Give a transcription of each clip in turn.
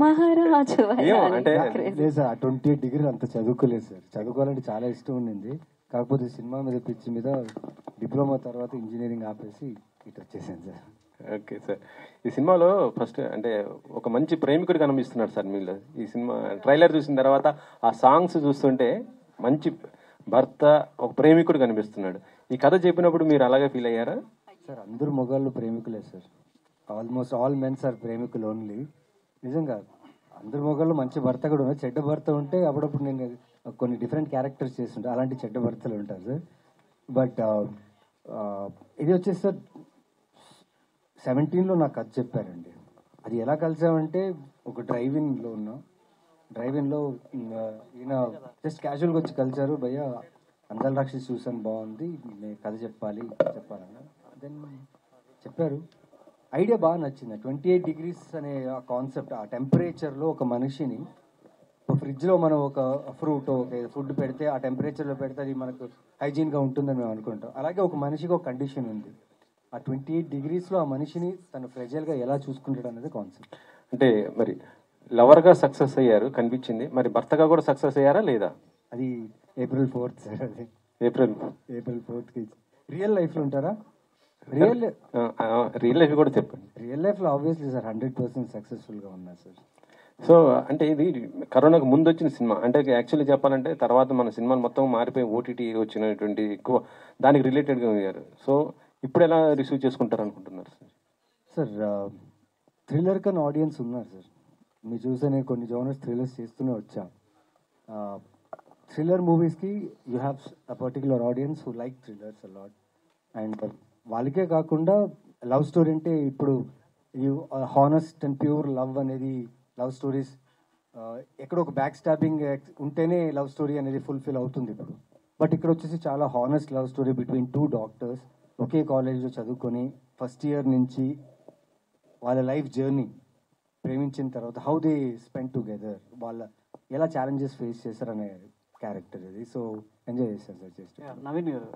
మహారాజు ఏమో అంటే లేదు సార్, 28 డిగ్రీలు అంత చదువుకోలేదు సార్. చదువుకోవాలంటే చాలా ఇష్టం ఉండింది. కాకపోతే సినిమా మీద పిచ్చి మీద డిప్లొమా తర్వాత ఇంజనీరింగ్ ఆపేసి ఇటు వచ్చేసాను సార్. ఓకే సార్, ఈ సినిమాలో ఫస్ట్ అంటే ఒక మంచి ప్రేమికుడు కనిపిస్తున్నాడు సార్ మీలో. ఈ సినిమా ట్రైలర్ చూసిన తర్వాత ఆ సాంగ్స్ చూస్తుంటే మంచి భర్త, ఒక ప్రేమికుడు కనిపిస్తున్నాడు. ఈ కథ చెప్పినప్పుడు మీరు అలాగే ఫీల్ అయ్యారా? సార్ అందరూ మగాళ్ళు ప్రేమికులే sir. Almost all mens are ప్రేమికులు ఓన్లీ. నిజంగా అందరు మగాళ్ళు మంచి భర్త కూడా ఉన్నారు. చెడ్డ భర్త ఉంటే అప్పుడప్పుడు నేను కొన్ని డిఫరెంట్ క్యారెక్టర్స్ చేస్తుంటా, అలాంటి చెడ్డ భర్తలు ఉంటారు సార్. బట్ ఇది వచ్చేసి సార్ 17లో నాకు కథ చెప్పారండి. అది ఎలా కలిసామంటే ఒక డ్రైవింగ్లో ఉన్నాం. డ్రైవింగ్లో ఈయన జస్ట్ క్యాజువల్గా వచ్చి కలిసారు. భయ్య అందాల రాక్షసి చూసాను, బాగుంది, నేను కథ చెప్పాలన్న. దెన్ చెప్పారు. ఐడియా బాగా నచ్చింది. 28 డిగ్రీస్ అనే ఆ కాన్సెప్ట్, ఆ టెంపరేచర్లో ఒక మనిషిని ఫ్రిడ్జ్లో మనం ఒక ఫ్రూట్ ఒక ఫుడ్ పెడితే ఆ టెంపరేచర్లో పెడితే అది మనకు హైజీన్గా ఉంటుందని మేము అనుకుంటాం. అలాగే ఒక మనిషికి ఒక కండిషన్ ఉంది. ఆ 28 డిగ్రీస్లో ఆ మనిషిని తను ఫ్రెజల్గా ఎలా చూసుకుంటాడు అనేది కాన్సెప్ట్. అంటే మరి లవర్గా సక్సెస్ అయ్యారు కనిపించింది, మరి భర్తగా కూడా సక్సెస్ అయ్యారా లేదా? అది April 4th సార్. అది ఏప్రిల్ 4th రియల్ లైఫ్లో ఉంటారా? రియల్ లైఫ్ కూడా చెప్పండి. రియల్ లైఫ్లో ఆబ్వియస్లీ సార్ 100% సక్సెస్ఫుల్గా ఉన్నా సార్. సో అంటే ఇది కరోనాకు ముందు వచ్చిన సినిమా, అంటే యాక్చువల్లీ చెప్పాలంటే తర్వాత మన సినిమాలు మొత్తం మారిపోయి ఓటీటీ వచ్చినటువంటి ఎక్కువ దానికి రిలేటెడ్గా అయ్యారు. సో ఇప్పుడు ఎలా రిసీవ్ చేసుకుంటారు అనుకుంటున్నారు సార్? సార్ థ్రిల్లర్ కన్నా ఆడియన్స్ ఉన్నారు సార్. మీరు చూస్తే నేను కొన్ని జోనర్స్ థ్రిల్లర్స్ చేస్తూనే వచ్చా. థ్రిల్లర్ మూవీస్కి you have a particular audience who like thrillers a lot. And వాళ్ళకే కాకుండా లవ్ స్టోరీ అంటే ఇప్పుడు you honest and pure love అనేది లవ్ స్టోరీస్ ఎక్కడో ఒక బ్యాక్ స్టాబింగ్ ఉంటేనే లవ్ స్టోరీ అనేది ఫుల్ఫిల్ అవుతుంది ఇప్పుడు. బట్ ఇక్కడ వచ్చేసి చాలా honest love story between 2 doctors ఒకే కాలేజ్లో చదువుకొని ఫస్ట్ ఇయర్ నుంచి వాళ్ళ లైఫ్ జర్నీ, ప్రేమించిన తర్వాత హౌ దే స్పెండ్ టుగెదర్, వాళ్ళ ఎలా ఛాలెంజెస్ ఫేస్ చేశారనే క్యారెక్టర్ ఇది. సో ఎంజాయ్ చేశాను సార్. చేస్తే నవీన్ గారు,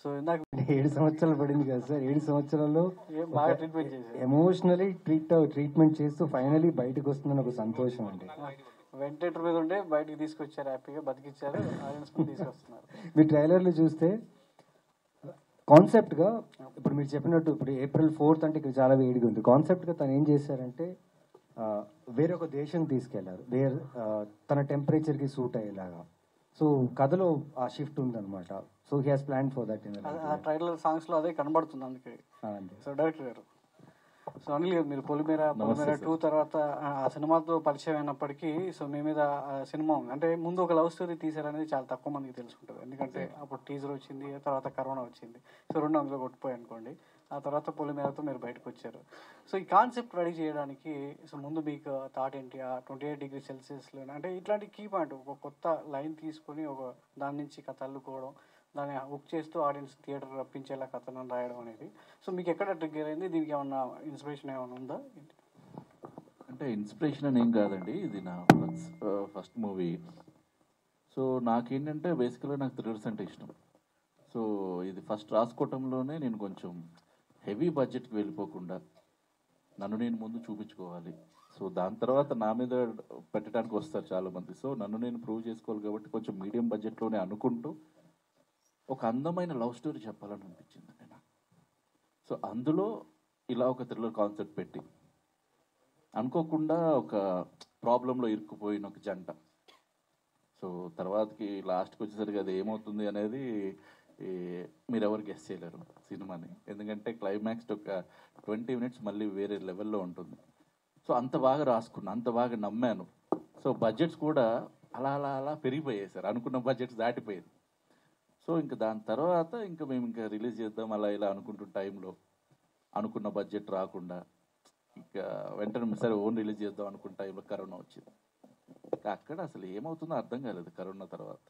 సో ఇందాక 7 సంవత్సరాలు పడింది కదా సార్. 7 సంవత్సరాల్లో బాగా ట్రీట్మెంట్ చేశారు. ఎమోషనలీ ట్రీట్మెంట్ చేస్తూ ఫైనలీ బయటకు వస్తుందని ఒక సంతోషం అండి. వెంటిలేటర్ మీద ఉండే బయటకు తీసుకొచ్చారు, హ్యాపీగా బతికిచ్చారు, ఆడియన్స్ ముందు తీసుకొస్తున్నారు. మీ ట్రైలర్లు చూస్తే కాన్సెప్ట్గా ఇప్పుడు మీరు చెప్పినట్టు ఇప్పుడు April 4th అంటే ఇక్కడ చాలా వేడిగా ఉంది. కాన్సెప్ట్గా తను ఏం చేశారంటే వేరొక దేశం తీసుకెళ్లారు, తన టెంపరేచర్కి సూట్ అయ్యేలాగా. సో కథలో ఆ షిఫ్ట్ ఉందన్నమాట. So he has plan for that. Trailer సాంగ్స్లో అదే కనబడుతుంది అందుకే. సో డైరెక్టర్ గారు, సో అనిల్ గారు, మీరు పొలిమేర 2 తర్వాత ఆ సినిమాతో పరిచయం అయినప్పటికీ సో మీ మీద సినిమా ఉంది అంటే ముందు ఒక లవ్ స్టోరీ తీసారనేది చాలా తక్కువ మందికి తెలుసుకుంటుంది. ఎందుకంటే అప్పుడు టీజర్ వచ్చింది, తర్వాత కరోనా వచ్చింది, సో 2 అందులో కొట్టిపోయి అనుకోండి. ఆ తర్వాత పొలిమేరతో మీరు బయటకు వచ్చారు. సో ఈ కాన్సెప్ట్ రెడీ చేయడానికి సో ముందు మీకు థాట్ ఏంటి? ఆ 28 డిగ్రీ సెల్సియస్లో అంటే ఇట్లాంటి కీ పాయింట్, ఒక కొత్త లైన్ తీసుకొని ఒక దాని నుంచి కథ అల్లుకోవడం, దాన్ని బుక్ చేస్తూ ఆడియన్స్ థియేటర్ రప్పించేలా కథను రాయడం అనేది సో మీకు ఎక్కడ ట్రిగ్గర్ అయింది? దీనికి ఏమన్నా ఇన్స్పిరేషన్ ఏమైనా ఉందా? అంటే ఇన్స్పిరేషన్ అని ఏం కాదండి, ఇది నా ఫస్ట్ మూవీ. సో నాకేంటంటే బేసికల్గా నాకు థ్రిల్లర్స్ అంటే ఇష్టం. సో ఇది ఫస్ట్ రాసుకోవటంలోనే నేను కొంచెం హెవీ బడ్జెట్కి వెళ్ళిపోకుండా నన్ను నేను ముందు చూపించుకోవాలి. సో దాని తర్వాత నా మీద పెట్టడానికి వస్తారు చాలామంది. సో నన్ను నేను ప్రూవ్ చేసుకోవాలి కాబట్టి కొంచెం మీడియం బడ్జెట్లోనే అనుకుంటూ ఒక అందమైన లవ్ స్టోరీ చెప్పాలని అనిపించింది నేను. సో అందులో ఇలా ఒక థ్రిల్లర్ కాన్సెప్ట్ పెట్టి అనుకోకుండా ఒక ప్రాబ్లంలో ఇరుక్కుపోయిన ఒక జంట. సో తర్వాతకి లాస్ట్కి వచ్చేసరికి అది ఏమవుతుంది అనేది మీరు ఎవరు గెస్ చేయలేరు సినిమాని. ఎందుకంటే క్లైమాక్స్ ఒక 20 minutes మళ్ళీ వేరే లెవెల్లో ఉంటుంది. సో అంత బాగా రాసుకున్నా, అంత బాగా నమ్మాను. సో బడ్జెట్స్ కూడా అలా అలా అలా పెరిగిపోయాయి సార్, అనుకున్న బడ్జెట్స్ దాటిపోయింది. సో ఇంకా దాని తర్వాత ఇంకా మేము ఇంకా రిలీజ్ చేద్దాం అలా ఇలా అనుకుంటున్న టైంలో అనుకున్న బడ్జెట్ రాకుండా ఇంకా వెంటనే సరే ఓన్ రిలీజ్ చేద్దాం అనుకున్న టైంలో కరోనా వచ్చింది. ఇంకా అక్కడ అసలు ఏమవుతుందో అర్థం కాలేదు కరోనా తర్వాత.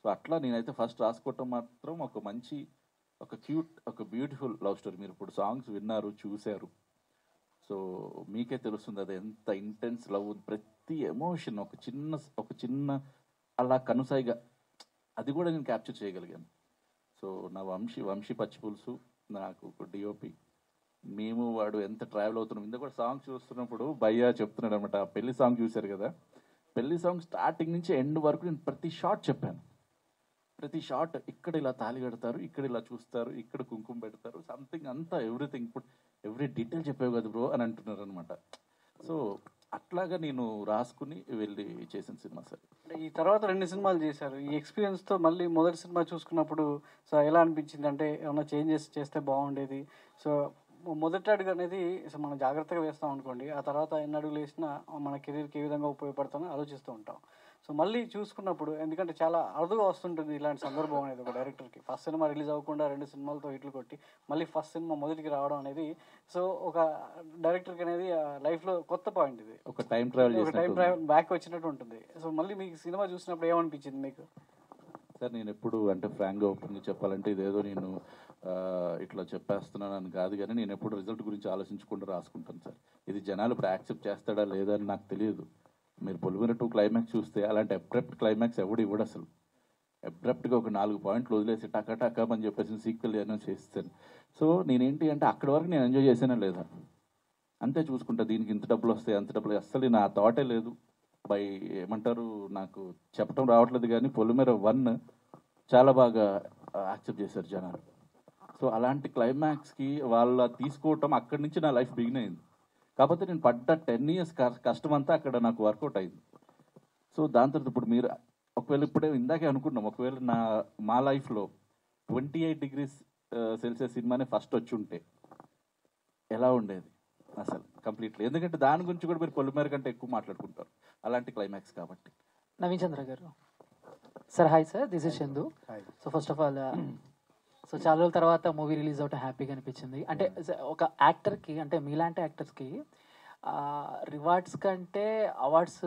సో అట్లా నేనైతే ఫస్ట్ రాసుకోవటం మాత్రం ఒక మంచి, ఒక క్యూట్, ఒక బ్యూటిఫుల్ లవ్ స్టోరీ. మీరు ఇప్పుడు సాంగ్స్ విన్నారు, చూశారు. సో మీకే తెలుస్తుంది అది ఎంత ఇంటెన్స్ లవ్. ప్రతి ఎమోషన్ ఒక చిన్న అలా కనుసాయిగా అది కూడా నేను క్యాప్చర్ చేయగలిగాను. సో నా వంశీ పచ్చిపులుసు నాకు డిఓపి మేము వాడు ఎంత ట్రావెల్ అవుతున్నాం. ఇందులో కూడా సాంగ్ చూస్తున్నప్పుడు భయ్యా చెప్తున్నాడు అనమాట, ఆ పెళ్లి సాంగ్ చూశారు కదా, పెళ్లి సాంగ్ స్టార్టింగ్ నుంచి ఎండ్ వరకు నేను ప్రతి షాట్ చెప్పాను. ప్రతి షాట్ ఇక్కడ ఇలా తాళి కడతారు, ఇక్కడ ఇలా చూస్తారు, ఇక్కడ కుంకుమ పెడతారు, సంథింగ్ అంతా ఎవ్రీథింగ్, ఇప్పుడు ఎవ్రీ డీటెయిల్ చెప్పావు కదా బ్రో అని అంటున్నారు అనమాట. సో అట్లాగా నేను రాసుకుని వెళ్ళి చేసిన సినిమా సార్. అంటే ఈ తర్వాత 2 సినిమాలు చేశారు. ఈ ఎక్స్పీరియన్స్తో మళ్ళీ మొదటి సినిమా చూసుకున్నప్పుడు సో ఎలా అనిపించింది? అంటే ఏమైనా చేంజెస్ చేస్తే బాగుండేది. సో మొదటి అడుగు అనేది సో మనం జాగ్రత్తగా వేస్తాం అనుకోండి, ఆ తర్వాత ఎన్ని అడుగులు వేసినా మన కెరీర్కి ఏ విధంగా ఉపయోగపడతామని ఆలోచిస్తూ ఉంటాం. సో మళ్ళీ చూసుకున్నప్పుడు, ఎందుకంటే చాలా అరుదుగా వస్తుంటుంది ఇలాంటి సందర్భం అనేది ఒక డైరెక్టర్కి. ఫస్ట్ సినిమా రిలీజ్ అవ్వకుండా 2 సినిమాలతో హిట్లు కొట్టి మళ్ళీ ఫస్ట్ సినిమా మొదటికి రావడం అనేది సో ఒక డైరెక్టర్కి అనేది లైఫ్లో కొత్త పాయింట్. ఇది ఒక టైం ట్రావెల్ బ్యాక్ వచ్చినట్టు ఉంటుంది. సో మళ్ళీ మీకు సినిమా చూసినప్పుడు ఏమనిపించింది మీకు? సార్ నేను ఎప్పుడు అంటే ఫ్రాంక్గా ఓపెన్గా చెప్పాలంటే ఇదేదో నేను ఇట్లా చెప్పేస్తున్నాను అని కాదు, కానీ నేను ఎప్పుడు రిజల్ట్ గురించి ఆలోచించకుండా రాసుకుంటాను సార్. ఇది జనాలు ఇప్పుడు యాక్సెప్ట్ చేస్తాడా లేదా అని నాకు తెలియదు. మీరు పొలిమేర 2 క్లైమాక్స్ చూస్తే అలాంటి అబ్రప్ట్ క్లైమాక్స్ ఎవడు ఇవ్వడు అసలు. అబ్రప్ట్గా ఒక 4 పాయింట్లు వదిలేసి టకా అని చెప్పేసి సీక్వెల్ అనౌన్స్ చేస్తాను. సో నేనేంటి అంటే అక్కడి వరకు నేను ఎంజాయ్ చేసానా లేదా అంతే చూసుకుంటా. దీనికి ఇంత డబ్బులు వస్తాయి అంత డబ్బులు అస్సలు నా థాటే లేదు. బై ఏమంటారు, నాకు చెప్పడం రావట్లేదు, కానీ పొలిమేర 1 చాలా బాగా యాక్సెప్ట్ చేశారు జనాలు. సో అలాంటి క్లైమాక్స్కి వాళ్ళ తీసుకోవటం అక్కడి నుంచి నా లైఫ్ బిగిన్ అయింది. కాకపోతే నేను పడ్డ 10 years కష్టం అంతా అక్కడ నాకు వర్కౌట్ అయింది. సో దాని తర్వాత ఇప్పుడు మీరు ఒకవేళ ఇప్పుడే ఇందాకే అనుకున్నాం, ఒకవేళ మా లైఫ్లో 28 degrees Celsius సినిమానే ఫస్ట్ వచ్చి ఉంటే ఎలా ఉండేది అసలు కంప్లీట్లీ. ఎందుకంటే దాని గురించి కూడా మీరు పొలిమేర కంటే ఎక్కువ మాట్లాడుకుంటారు, అలాంటి క్లైమాక్స్ కాబట్టి. నవీన్ చంద్ర గారు sir. Hi sir, this is Chandu. So first of all so చాలా రోజుల తర్వాత మూవీ రిలీజ్ అవటం హ్యాపీగా అనిపించింది. అంటే ఒక యాక్టర్కి, అంటే మీలాంటి యాక్టర్స్కి రివార్డ్స్ కంటే అవార్డ్స్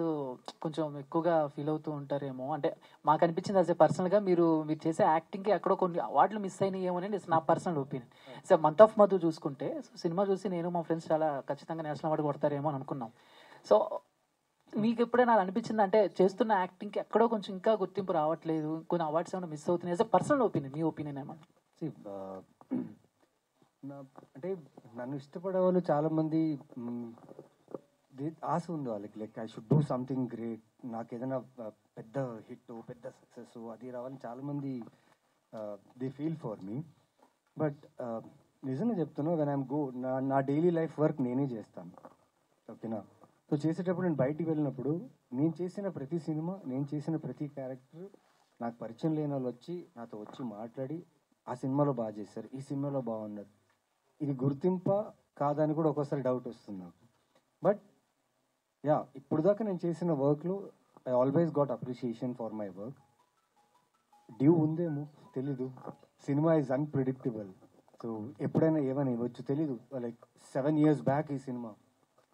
కొంచెం ఎక్కువగా ఫీల్ అవుతూ ఉంటారేమో. అంటే మాకు అనిపించింది అదే పర్సనల్గా, మీరు చేసే యాక్టింగ్కి ఎక్కడో కొన్ని అవార్డులు మిస్ అయినాయేమో అని నా personal opinion. So month of Madhu చూసుకుంటే సినిమా చూసి నేను మా ఫ్రెండ్స్ చాలా ఖచ్చితంగా నేషనల్ అవార్డు కొడతారేమో అని అనుకున్నాం. సో మీకు ఎప్పుడైనా అనిపించింది అంటే చేస్తున్న యాక్టింగ్కి ఎక్కడో కొంచెం ఇంకా గుర్తింపు రావట్లేదు, కొన్ని అవార్డ్స్ ఏమైనా మిస్ అవుతున్నాయి? As a personal opinion, me opinion ఏమన్నా? అంటే నన్ను ఇష్టపడే వాళ్ళు చాలామంది ఆశ ఉంది వాళ్ళకి, like I should do something great, నాకు ఏదైనా పెద్ద హిట్ పెద్ద సక్సెస్ అది రావాలని చాలామంది they feel for me. But నిజంగా చెప్తున్నా, వెన్ ఐఎమ్ గో నా డైలీ లైఫ్ వర్క్ నేనే చేస్తాను, ఓకేనా. సో చేసేటప్పుడు నేను బయటికి వెళ్ళినప్పుడు నేను చేసిన ప్రతి సినిమా, నేను చేసిన ప్రతి క్యారెక్టర్ నాకు పరిచయం లేని వాళ్ళు వచ్చి నాతో వచ్చి మాట్లాడి ఆ సినిమాలో బాగా చేశారు, ఈ సినిమాలో బాగున్నారు, ఇది గుర్తింప కాదని కూడా ఒక్కోసారి డౌట్ వస్తుంది నాకు. బట్ యా, ఇప్పుడు దాకా నేను చేసిన వర్క్లో I always got appreciation for my work. Due ఉందేమో తెలీదు, సినిమా ఈజ్ అన్ప్రిడిక్టబుల్. సో ఎప్పుడైనా ఏమైనా ఇవ్వచ్చు తెలీదు. లైక్ 7 years బ్యాక్ ఈ సినిమా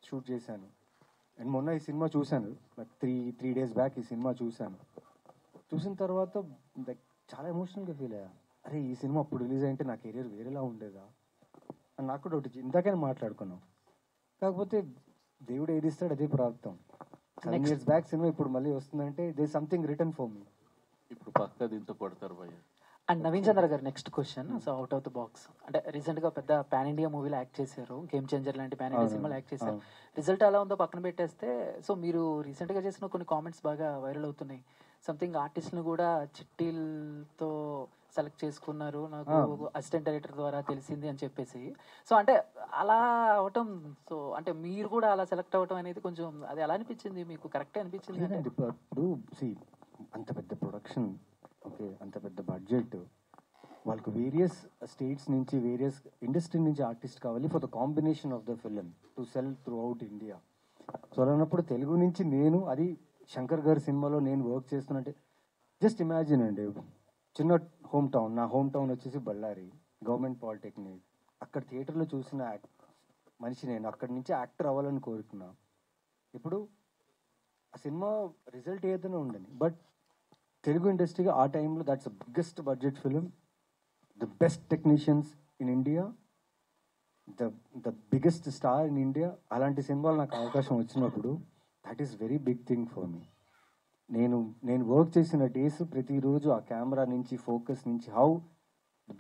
షూట్ చేశాను, అండ్ మొన్న ఈ సినిమా చూశాను, లైక్ త్రీ డేస్ బ్యాక్ ఈ సినిమా చూశాను. చూసిన తర్వాత లైక్ చాలా ఎమోషనల్గా ఫీల్ అయ్యా. అరే ఈ సినిమా అప్పుడు రిలీజ్ అయింటే నా కెరీర్ వేరేలా ఉండేదా అని నాకు కూడా ఒకటి ఇందాకనే మాట్లాడుకున్నాం. కాకపోతే దేవుడు ఏది ఇస్తాడు అదే ప్రాప్తం. 7 years బ్యాక్ సినిమా ఇప్పుడు మళ్ళీ వస్తుందంటే they something return for me. ఇప్పుడు పక్క దీంతో కొడతారు భయ్య. అండ్ నవీన్ చంద్ర గారు next question. So out of the box, అంటే రీసెంట్గా పెద్ద పాన్ ఇండియా మూవీలో యాక్ట్ చేశారు, గేమ్ చేంజర్ లాంటి పాన్ ఇండియా సినిమాలో యాక్ట్ చేశారు. రిజల్ట్ ఎలా ఉందో పక్కన పెట్టేస్తే, సో మీరు రీసెంట్గా చేసిన కొన్ని కామెంట్స్ బాగా వైరల్ అవుతున్నాయి. సంథింగ్ ఆర్టిస్ట్ని కూడా చిట్టీలతో సెలెక్ట్ చేసుకున్నారు, నాకు అసిస్టెంట్ డైరెక్టర్ ద్వారా తెలిసింది అని చెప్పేసి. సో అంటే అలా అవటం, సో అంటే మీరు కూడా అలా సెలెక్ట్ అవ్వటం అనేది కొంచెం అది ఎలా అనిపించింది మీకు? కరెక్టే అనిపించింది? ఇప్పుడు అంత పెద్ద ప్రొడక్షన్, ఓకే, అంత పెద్ద బడ్జెట్, వాళ్ళకు వేరియస్ స్టేట్స్ నుంచి వేరియస్ ఇండస్ట్రీ నుంచి ఆర్టిస్ట్ కావాలి for the combination of the film to cell through out India. So అన్నప్పుడు తెలుగు నుంచి నేను, అది శంకర్ గారి సినిమాలో నేను వర్క్ చేస్తున్నట్టే జస్ట్ ఇమాజిన్ అండి. చిన్న హోమ్ టౌన్, నా హోమ్ టౌన్ వచ్చేసి బళ్ళారి, గవర్నమెంట్ పాలిటెక్నిక్. అక్కడ థియేటర్లో చూసిన మనిషి నేను, అక్కడి నుంచి యాక్టర్ అవ్వాలని కోరుకున్నా. ఇప్పుడు ఆ సినిమా రిజల్ట్ ఏదైనా ఉండని, బట్ తెలుగు ఇండస్ట్రీగా ఆ టైంలో that's the biggest budget film, the best technicians in India, the biggest star in India. అలాంటి సినిమాలు నాకు అవకాశం వచ్చినప్పుడు that is very big thing for me. నేను వర్క్ చేసిన డేస్ ప్రతిరోజు ఆ కెమెరా నుంచి, ఫోకస్ నుంచి, హౌ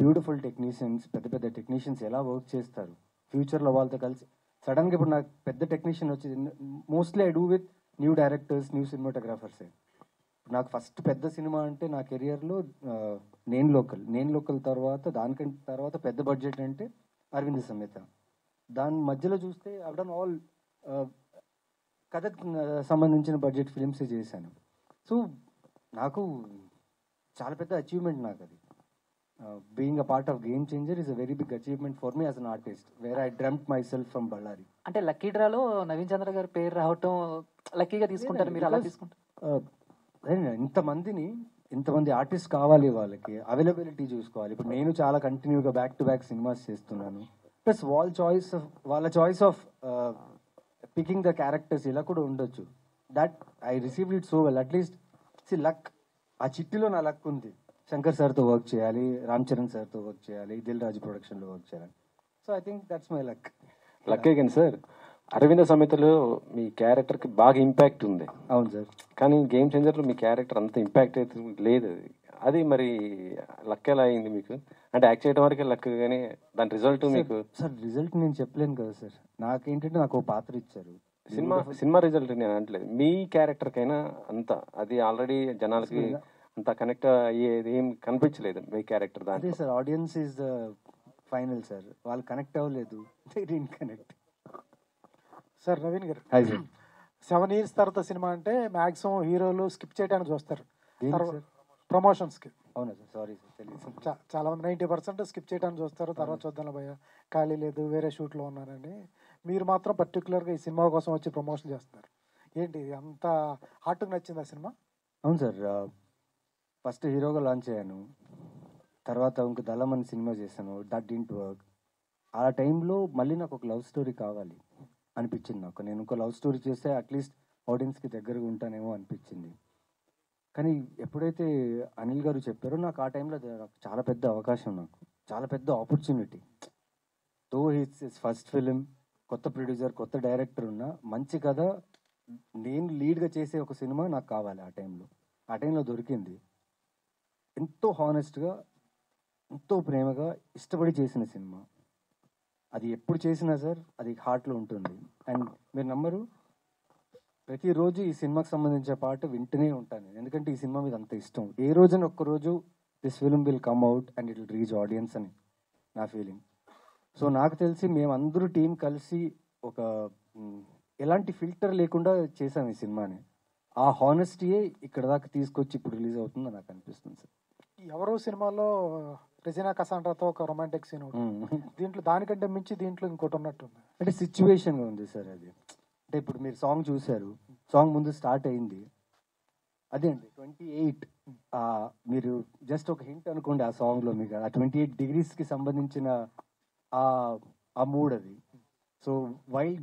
బ్యూటిఫుల్ టెక్నీషియన్స్, పెద్ద పెద్ద టెక్నీషియన్స్ ఎలా వర్క్ చేస్తారు ఫ్యూచర్లో వాళ్ళతో కలిసి సడన్గా ఇప్పుడు నాకు పెద్ద టెక్నీషియన్ వచ్చింది. Mostly I do with new directors, new సినిమాటోగ్రాఫర్సే. నాకు ఫస్ట్ పెద్ద సినిమా అంటే నా కెరియర్లో నేను లోకల్ తర్వాత దానికంటే తర్వాత పెద్ద బడ్జెట్ అంటే అరవింద్ సమేత. దాని మధ్యలో చూస్తే ఐ డన్ ఆల్ కథకు సంబంధించిన బడ్జెట్ ఫిలిమ్స్ చేశాను. సో నాకు చాలా పెద్ద అచీవ్మెంట్ నాకు అది. Being a part of Game Changer is a very big achievement for me as an artist, where I dreamt myself from Ballari. అంటే లక్కీ డ్రాలో నవీన్ చంద్ర గారి పేరు రావటం లక్కీగా తీసుకుంటారు మీరు, అలా తీసుకుంటారు? ఇంతమంది ఆర్టిస్ట్ కావాలి, వాళ్ళకి అవైలబిలిటీ చూసుకోవాలి. ఇప్పుడు నేను చాలా కంటిన్యూగా బ్యాక్ టు బ్యాక్ సినిమాస్ చేస్తున్నాను. ప్లస్ వాళ్ళ choice of picking the characters ఇలా కూడా ఉండొచ్చు. That I received it so well. At least luck, ఆ చిట్టిలో నా లక్ ఉంది. శంకర్ సార్తో వర్క్ చేయాలి, రామ్ చరణ్ సార్తో వర్క్ చేయాలి, దిల్ రాజు ప్రొడక్షన్లో వర్క్ చేయాలి. So I think that's my luck. లక్కే కానీ సార్, అరవింద సమేతలో మీ క్యారెక్టర్కి బాగా ఇంపాక్ట్ ఉంది. అవును సార్. కానీ గేమ్ చేంజర్లో మీ క్యారెక్టర్ అంత ఇంపాక్ట్ అయితే లేదు. అది మరి లక్ ఎలా అయింది మీకు? అంటే యాక్ట్ చేయడం వరకే లక్, కానీ దాని రిజల్ట్ మీకు? సార్ రిజల్ట్ నేను చెప్పలేను కదా సార్. నాకేంటంటే నాకు ఒక పాత్ర ఇచ్చారు. సినిమా రిజల్ట్ నేను అనట్లేదు, మీ క్యారెక్టర్కైనా అంత అది ఆల్రెడీ జనాలకి అంత కనెక్ట్ అయ్యేది ఏం కనిపించలేదు మీ క్యారెక్టర్ దాంట్లో. అదే sir, audience is the final sir. వాళ్ళు కనెక్ట్ అవ్వలేదు, connect. Sir Naveen garu, hi sir. 7 years తర్వాత సినిమా అంటే మ్యాక్సిమం హీరోలు స్కిప్ చేయడానికి చూస్తారు ప్రమోషన్స్కి. అవునా సార్? సారీ సార్, తెలియదు. చాలా మంది 90% స్కిప్ చేయడానికి చూస్తారు. తర్వాత చూద్దాం భయ్య, ఖాళీ లేదు, వేరే షూట్లో ఉన్నారని. మీరు మాత్రం పర్టికులర్గా ఈ సినిమా కోసం వచ్చి ప్రమోషన్ చేస్తున్నారు. ఏంటి అంత హార్ట్కి నచ్చింది ఆ సినిమా? అవును సార్, ఫస్ట్ హీరోగా లాంచ్ అయ్యాను. తర్వాత ఇంక దళం అని సినిమా చేశాను, దట్ డింట్ వర్క్. ఆ టైంలో మళ్ళీ నాకు ఒక లవ్ స్టోరీ కావాలి అనిపించింది నాకు. నేను ఇంకో లవ్ స్టోరీ చేస్తే అట్లీస్ట్ ఆడియన్స్కి దగ్గరగా ఉంటానేమో అనిపించింది. కానీ ఎప్పుడైతే అనిల్ గారు చెప్పారో నాకు ఆ టైంలో నాకు చాలా పెద్ద అవకాశం, నాకు చాలా పెద్ద ఆపర్చునిటీ. దో హిట్స్ ఫస్ట్ ఫిలిం, కొత్త ప్రొడ్యూసర్, కొత్త డైరెక్టర్ ఉన్న మంచి కథ, నేను లీడ్గా చేసే ఒక సినిమా నాకు కావాలి. ఆ టైంలో దొరికింది. ఎంతో హానెస్ట్గా, ఎంతో ప్రేమగా ఇష్టపడి చేసిన సినిమా. అది ఎప్పుడు చేసినా సార్ అది హార్ట్లో ఉంటుంది. అండ్ మీరు నమ్మరు, ప్రతిరోజు ఈ సినిమాకి సంబంధించిన పాట వింటూనే ఉంటాను, ఎందుకంటే ఈ సినిమా మీద అంత ఇష్టం. ఏ రోజున ఒక్కరోజు this film will come out and it will reach audience అని నా ఫీలింగ్. సో నాకు తెలిసి మేమందరూ టీం కలిసి ఒక ఎలాంటి ఫిల్టర్ లేకుండా చేసాం ఈ సినిమాని. ఆ హానెస్టీయే ఇక్కడ దాకా తీసుకొచ్చి ఇప్పుడు రిలీజ్ అవుతుందని నాకు అనిపిస్తుంది సార్. ఎవరో సినిమాలో రెజినా కసాండ్రాతో ఒక రొమాంటిక్ సీన్ దీంట్లో దానికంటే మించి దీంట్లో ఇంకోటి ఉన్నట్టుంది. అంటే సిచ్యువేషన్గా ఉంది సార్ అది. అంటే ఇప్పుడు మీరు సాంగ్ చూశారు, సాంగ్ ముందు స్టార్ట్ అయింది అదే అండి 28. మీరు జస్ట్ ఒక హింట్ అనుకోండి ఆ సాంగ్లో, మీకు ఆ 28 degreesకి సంబంధించిన ఆ మూడ్ అది. So while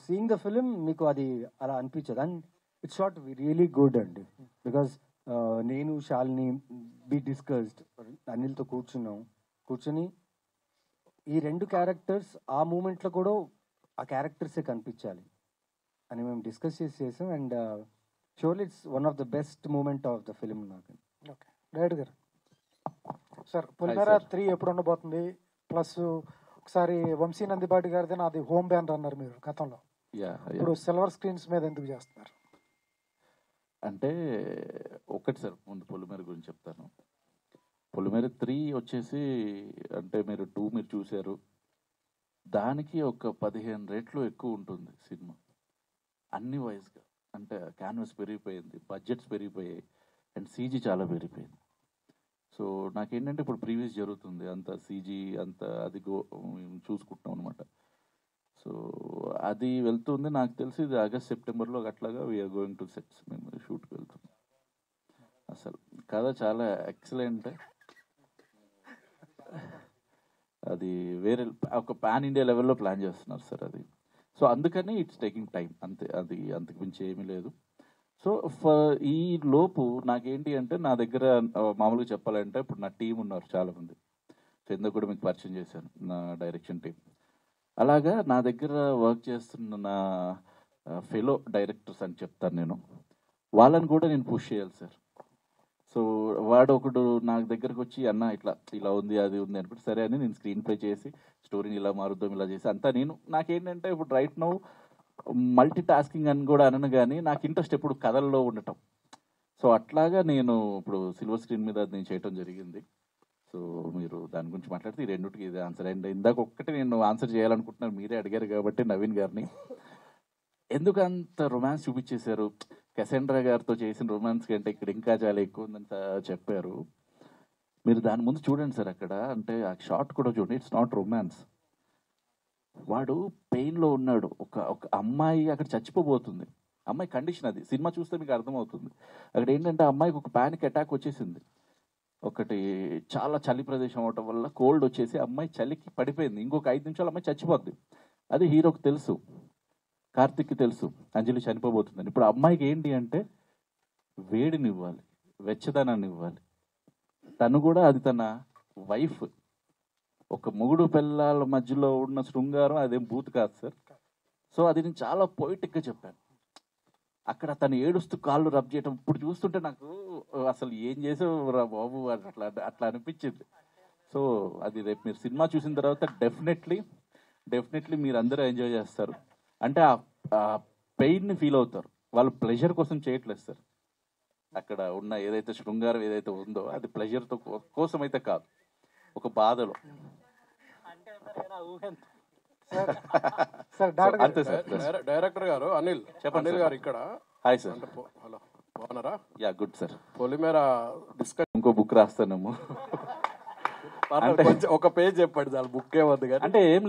seeing the film మీకు అది అలా అనిపించదు. And it's shot really good అండి. బికాస్ నేను శాలిని బీ డిస్కస్డ్, అనిల్తో కూర్చొని ఈ 2 క్యారెక్టర్స్ ఆ మూమెంట్లో కూడా ఆ క్యారెక్టర్సే కనిపించాలి అని మేము డిస్కస్ చేసాం. And surely it's one of the best moment of the film నాకు. ఓకే డైరెక్టర్ గారు, సార్ పొలిమేర 3 ఎప్పుడు ఉండబోతుంది? ప్లస్ ఒకసారి వంశీ నందిపాటి గారిది నాది హోమ్ బ్యానర్ అన్నారు మీరు గతంలో, ఇప్పుడు సిల్వర్ స్క్రీన్స్ మీద ఎందుకు చేస్తున్నారు? అంటే ఒకటి సార్, ముందు పొలిమేర గురించి చెప్తాను. పొలిమేర 3 వచ్చేసి అంటే మీరు 2 మీరు చూశారు, దానికి ఒక 15 రెట్లు ఎక్కువ ఉంటుంది సినిమా అన్ని వైజ్గా. అంటే క్యాన్వాస్ పెరిగిపోయింది, బడ్జెట్స్ పెరిగిపోయాయి, అండ్ సీజీ చాలా పెరిగిపోయింది. సో నాకేంటంటే ఇప్పుడు ప్రీవియస్ జరుగుతుంది, అంత సీజీ అంత అది చూసుకుంటున్నాం అనమాట. సో అది వెళ్తుంది. నాకు తెలిసి ఇది ఆగస్ట్ సెప్టెంబర్లో అట్లాగా వీఆర్ గోయింగ్ టు సెట్స్, మేము షూట్కి వెళ్తున్నాం. అసలు కథ చాలా ఎక్సలెంట్. అది వేరే ఒక పాన్ ఇండియా లెవెల్లో ప్లాన్ చేస్తున్నారు సార్ అది. సో అందుకని ఇట్స్ టేకింగ్ టైం అంతే, అది అంతకు మించి ఏమీ లేదు. సో ఈ లోపు నాకేంటి అంటే నా దగ్గర మామూలుగా చెప్పాలంటే ఇప్పుడు నా టీం ఉన్నారు చాలామంది. సో ఎందుకు కూడా మీకు పరిచయం చేశాను నా డైరెక్షన్ టీం. అలాగా నా దగ్గర వర్క్ చేస్తున్న నా ఫెలో డైరెక్టర్స్ అని చెప్తాను నేను, వాళ్ళని కూడా నేను పుష్ చేయాలి సార్. సో వాడు ఒకడు నాకు దగ్గరకు వచ్చి అన్న ఇట్లా ఇలా ఉంది అది ఉంది అనుకుంటే సరే అని నేను స్క్రీన్ ప్లే చేసి స్టోరీని ఇలా మారుద్దాం ఇలా చేసి అంతా నాకేంటంటే ఇప్పుడు రైట్ నౌ మల్టీ టాస్కింగ్ అని కూడా అనను, కానీ నాకు ఇంట్రెస్ట్ ఎప్పుడు కథల్లో ఉండటం. సో అట్లాగా నేను ఇప్పుడు సిల్వర్ స్క్రీన్ మీద నేను చేయటం జరిగింది. సో మీరు దాని గురించి మాట్లాడితే ఈ రెండుకి ఇది ఆన్సర్. అండ్ ఇందాక ఒక్కటి నేను ఆన్సర్ చేయాలనుకుంటున్నాను, మీరే అడిగారు కాబట్టి నవీన్ గారిని, ఎందుకు అంత రొమాన్స్ చూపించేశారు? కసెండ్రా గారితో చేసిన రొమాన్స్ కంటే ఇక్కడ ఇంకా చాలా ఎక్కువ ఉందని చెప్పారు. మీరు దాని ముందు చూడండి సార్, అక్కడ అంటే ఆ షార్ట్ కూడా చూడండి, ఇట్స్ నాట్ రొమాన్స్. వాడు పెయిన్లో ఉన్నాడు, ఒక అమ్మాయి అక్కడ చచ్చిపోబోతుంది, అమ్మాయి కండిషన్ అది, సినిమా చూస్తే మీకు అర్థమవుతుంది. అక్కడ ఏంటంటే అమ్మాయికి ఒక పానిక్ అటాక్ వచ్చేసింది, ఒకటి చాలా చలి ప్రదేశం అవటం వల్ల కోల్డ్ వచ్చేసి అమ్మాయి చలికి పడిపోయింది, ఇంకొక 5 నిమిషాలు అమ్మాయి చచ్చిపోద్ది. అది హీరోకి తెలుసు, కార్తిక్కి తెలుసు అంజలి చనిపోబోతుందని. ఇప్పుడు అమ్మాయికి ఏంటి అంటే వేడిని ఇవ్వాలి, వెచ్చదనాన్ని ఇవ్వాలి. తను కూడా అది తన వైఫ్, ఒక మొగుడు పిల్లల మధ్యలో ఉన్న శృంగారం అదేం బూత్ కాదు సార్. సో అది నేను చాలా పొయిటిక్గా చెప్పాను. అక్కడ తను ఏడుస్తూ కాళ్ళు రబ్ చేయటం ఇప్పుడు చూస్తుంటే నాకు అసలు ఏం చేసావు బాబు అట్లా అట్లా అనిపించింది. సో అది రేపు మీరు సినిమా చూసిన తర్వాత డెఫినెట్లీ మీరు అందరూ ఎంజాయ్ చేస్తారు. అంటే ఆ పెయిన్ని ఫీల్ అవుతారు. వాళ్ళు ప్లెజర్ కోసం చేయట్లేదు సార్. అక్కడ ఉన్న ఏదైతే శృంగారం ఏదైతే ఉందో అది ప్లెజర్తో కోసం అయితే కాదు, ఒక బాధలో. అంతే సార్. డైరెక్టర్ గారు అనిల్ చెప్పండి గారు ఇక్కడ. Hi sir. హలో, బాగున్నారా? Yeah good sir. Polimera discuss ఇంకో బుక్ రాస్తానేమో. ఒక పేజ్ చెప్పండి చాలు, బుక్ ఏమద్దు కానీ. అంటే ఏం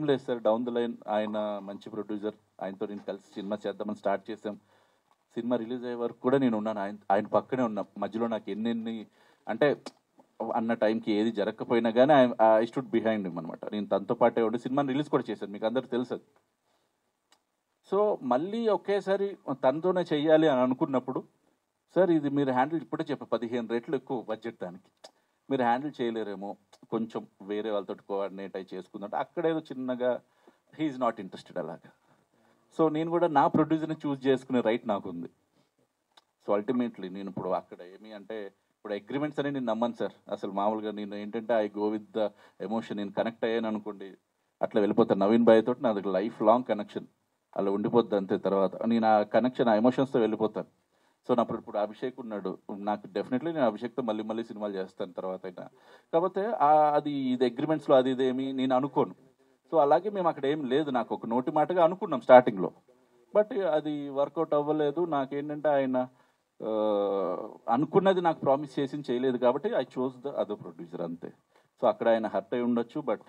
లేదు సార్ డౌన్ ద లైన్ ఆయన మంచి ప్రొడ్యూసర్, ఆయనతో నేను కలిసి సినిమా చేద్దామని స్టార్ట్ చేసాం. సినిమా రిలీజ్ అయ్యే వరకు కూడా నేను ఉన్నాను, ఆయన పక్కనే ఉన్నా. మధ్యలో నాకు ఎన్ని అంటే అన్న టైంకి ఏది జరగకపోయినా కానీ ఐ స్టూడ్ బిహైండ్ హిమ్ అనమాట. నేను తనతో పాటే ఉండి సినిమాని రిలీజ్ కూడా చేశాను, మీకు అందరికి తెలుసు. సో మళ్ళీ ఒకేసారి తనతోనే చెయ్యాలి అని అనుకున్నప్పుడు, సార్ ఇది మీరు హ్యాండిల్ ఇప్పుడే చెప్ప 15 రెట్లు ఎక్కువ బడ్జెట్, దానికి మీరు హ్యాండిల్ చేయలేరేమో, కొంచెం వేరే వాళ్ళతో కోఆర్డినేట్ అయి చేసుకుందంటే అక్కడ ఏదో చిన్నగా హీఈస్ నాట్ ఇంట్రెస్టెడ్ అలాగా. సో నేను కూడా నా ప్రొడ్యూసర్ని చూస్ చేసుకునే రైట్ నాకు ఉంది. సో అల్టిమేట్లీ నేను ఇప్పుడు అక్కడ ఏమి అంటే ఇప్పుడు అగ్రిమెంట్స్ అని నేను నమ్మను సార్ అసలు. మామూలుగా నేను ఏంటంటే I go with the emotion. నేను కనెక్ట్ అయ్యాను అనుకోండి అట్లా వెళ్ళిపోతాను. నవీన్ బాయ్ తోటి నాది లైఫ్ లాంగ్ కనెక్షన్ అలా ఉండిపోద్ది అంతే. తర్వాత నేను ఆ కనెక్షన్ ఆ ఎమోషన్స్తో వెళ్ళిపోతాను. సో నా ఇప్పుడు అభిషేక్ ఉన్నాడు, నాకు డెఫినెట్లీ నేను అభిషేక్తో మళ్ళీ సినిమాలు చేస్తాను తర్వాత అయినా. కాకపోతే అది ఇది అగ్రిమెంట్స్లో అది ఇదేమి నేను అనుకోను. సో అలాగే మేము అక్కడ ఏం లేదు, నాకు ఒక నోటి మాటగా అనుకున్నాం స్టార్టింగ్లో, బట్ అది వర్కౌట్ అవ్వలేదు. నాకేంటంటే ఆయన అనుకున్నది నాకు ప్రామిస్ చేసి చేయలేదు కాబట్టి I chose the other producer అంతే. సో అక్కడ ఆయన హర్ట్ అయి ఉండొచ్చు, బట్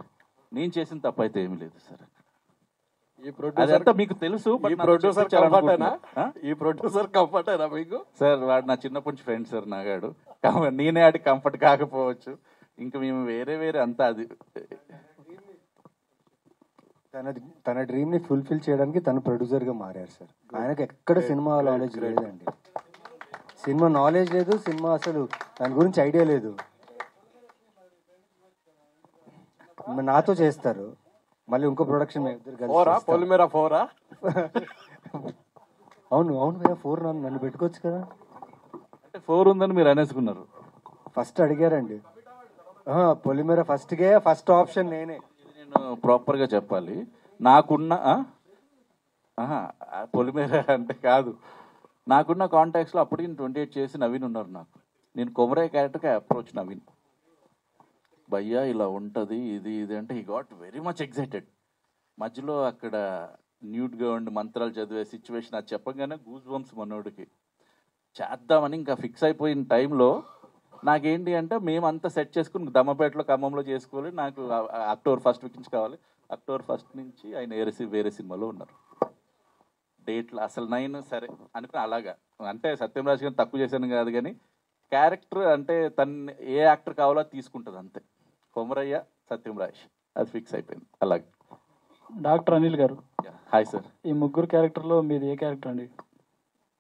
నేను చేసిన తప్పు అయితే ఏమీ లేదు సార్. ఈ ప్రొడ్యూసర్ మీకు తెలుసు, ఈ ప్రొడ్యూసర్ కంఫర్ట్ అయినా మీకు? సార్ వాడు నా చిన్నప్పటి నుంచి ఫ్రెండ్ సార్ నాగాడు, నేనే ఆడి కంఫర్ట్ కాకపోవచ్చు, ఇంకా మేము వేరే అంతా అది తన డ్రీమ్ ని ఫుల్ఫిల్ చేయడానికి తను ప్రొడ్యూసర్ గా మారారు సార్. ఆయనకు ఎక్కడ సినిమా నాలెడ్జ్ లేదండి, సినిమా నాలెడ్జ్ లేదు, సినిమా అసలు దాని గురించి ఐడియా లేదు. నాతో చేస్తారు, మళ్ళీ ఇంకో ప్రొడక్షన్ అవును భయ్యా 4 నన్ను పెట్టుకోవచ్చు కదా. అంటే 4 ఉందని మీరు అనేసుకున్నారు. ఫస్ట్ అడిగారండి పొలిమేర ఫస్ట్ ఆప్షన్ నేనే. నేను ప్రాపర్గా చెప్పాలి, నాకున్న పొలిమేర అంటే కాదు, నాకున్న కాంటాక్ట్స్లో అప్పటికి 28 చేసి నవీన్ ఉన్నారు నాకు. నేను కొమరయ్య క్యారెక్టర్కి అప్రోచ్ నవీన్, భయ్యా ఇలా ఉంటుంది ఇది అంటే he got very much excited. మధ్యలో అక్కడ న్యూట్గా ఉండి మంత్రాలు చదివే సిచ్యువేషన్ అది చెప్పగానే గూస్ బంప్స్ మనోడికి. చేద్దామని ఇంకా ఫిక్స్ అయిపోయిన టైంలో నాకేంటి అంటే మేము అంతా సెట్ చేసుకుని దమ్మపేటలో ఖమ్మంలో చేసుకోవాలి, నాకు అక్టోబర్ 1 వీక్ నుంచి కావాలి. అక్టోబర్ 1 నుంచి ఆయన వేరే సినిమాలో ఉన్నారు. డేట్లు అసలు 9 సరే అనుకుని అలాగా. అంటే సత్యం రాజు గారిని తక్కువ చేశాను కాదు, కానీ క్యారెక్టర్ అంటే తను ఏ యాక్టర్ కావాలో తీసుకుంటుంది అంతే. కొమరయ్య సత్యం రాజ్ అది ఫిక్స్ అయిపోయింది అలాగే. డాక్టర్ అనిల్ గారు హాయ్ సార్. ఈ ముగ్గురు క్యారెక్టర్లో మీది ఏ క్యారెక్టర్ అండి?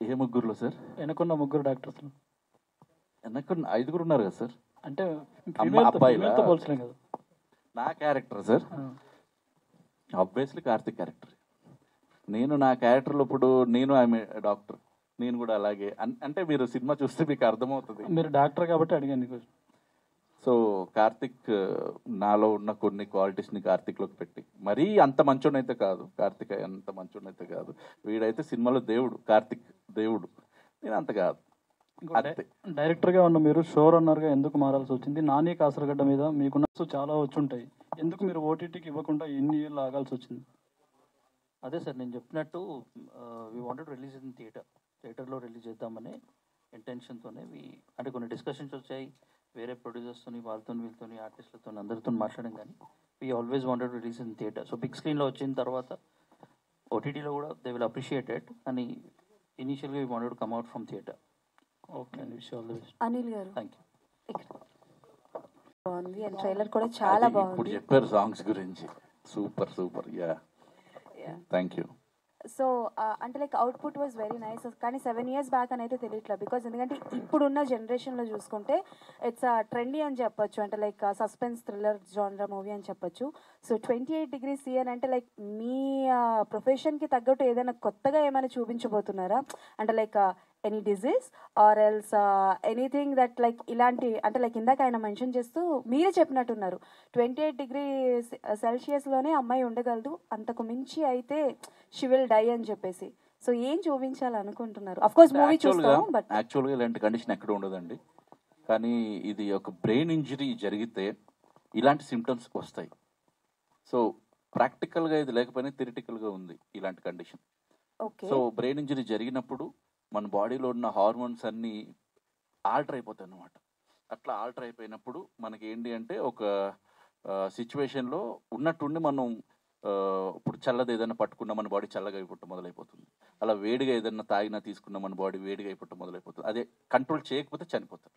ఏ ముగ్గురులో సార్? వెనకున్న ముగ్గురు డాక్టర్స్ వెనకున్న 5 ఉన్నారు కదా సార్. అంటే అబ్బాయిలతో పోల్చలేం కదా. నా character sir obviously Karthik character. నేను నా క్యారెక్టర్లో ఇప్పుడు నేను ఆమె డాక్టర్, నేను కూడా అలాగే అంటే మీరు సినిమా చూస్తే మీకు అర్థమవుతుంది. మీరు డాక్టర్ కాబట్టి అడిగాను నీకు. సో కార్తిక్ నాలో ఉన్న కొన్ని క్వాలిటీస్ని కార్తిక్లోకి పెట్టి, మరీ అంత మంచోడైతే కాదు, కార్తిక్ అంత మంచోడైతే కాదు, వీడైతే సినిమాలో దేవుడు, కార్తిక్ దేవుడు, నేను అంత కాదు. డైరెక్టర్గా ఉన్న మీరు షో రన్నర్గా ఎందుకు మారాల్సి వచ్చింది? నాని కాసరగడ్డ మీద మీకున్న చాలా వచ్చి ఉంటాయి, ఎందుకు మీరు ఓటీటీకి ఇవ్వకుండా ఎన్ని ఏళ్ళు ఆగాల్సి వచ్చింది? అదే సార్ నేను చెప్పినట్టు వీ వాంటెడ్ రిలీజ్ ఇన్ థియేటర్లో రిలీజ్ చేద్దామనే ఇంటెన్షన్తోనే అంటే కొన్ని డిస్కషన్స్ వచ్చాయి వేరే ప్రొడ్యూసర్స్తో, వాళ్ళతో వీళ్ళతో ఆర్టిస్టులతో అందరితో మాట్లాడాం, కానీ we always wanted release in theatre. So big స్క్రీన్లో వచ్చిన తర్వాత ఓటీటీలో కూడా దే విల్ అప్రిషియేట్ ఇట్ అని ఇనీషియల్గా we wanted come out from theatre. Okay అండి, wish all the best. Anil గారు థ్యాంక్ యూ. బాగుంది అండ్ ట్రైలర్ కూడా చాలా బాగుంది. ఇప్పుడు చెప్పారు సాంగ్స్ గురించి, super super. Yeah thank you. So అంటే like output was very nice, కానీ 7 years బ్యాక్ అని అయితే తెలియట్లేదు. బికాజ్ ఎందుకంటే ఇప్పుడున్న జనరేషన్లో చూసుకుంటే ఇట్స్ ట్రెండీ అని చెప్పొచ్చు, అంటే like suspense thriller genre movie అని చెప్పొచ్చు. సో 28 degrees C అని అంటే లైక్ మీ ప్రొఫెషన్కి తగ్గట్టు ఏదైనా కొత్తగా ఏమైనా చూపించబోతున్నారా? అంటే like any disease or else anything that like ఇలాంటి, అంటే లైక్ ఇందాక ఆయన మెన్షన్ చేస్తూ మీరే చెప్పినట్టున్నారు 28 degrees Celsiusలోనే అమ్మాయి ఉండగలదు, అంతకు మించి అయితే షీ విల్ డై అని చెప్పేసి. సో ఏం చూపించాలనుకుంటున్నారు? అఫ్ కోర్స్ మూవీ చూస్తాం, బట్ యాక్చువల్గా ఇలాంటి కండిషన్ ఎక్కడ ఉండదండి, కానీ ఇది ఒక బ్రెయిన్ ఇంజరీ జరిగితే ఇలాంటి సిమ్టమ్స్ వస్తాయి. సో ప్రాక్టికల్గా ఇది లేకపోయినా థియరిటికల్గా ఉంది ఇలాంటి కండిషన్. సో బ్రెయిన్ ఇంజరీ జరిగినప్పుడు మన బాడీలో ఉన్న హార్మోన్స్ అన్నీ ఆల్టర్ అయిపోతాయి అన్నమాట. అట్లా ఆల్టర్ అయిపోయినప్పుడు మనకి ఏంటి అంటే ఒక సిచ్యువేషన్లో ఉన్నట్టుండి మనం ఇప్పుడు చల్లది ఏదైనా పట్టుకున్నా మన బాడీ చల్లగా అయిపోవటం మొదలైపోతుంది, అలా వేడిగా ఏదైనా తాగినా తీసుకున్నా మన బాడీ వేడిగా అయిపోవటం మొదలైపోతుంది. అదే కంట్రోల్ చేయకపోతే చనిపోతారు,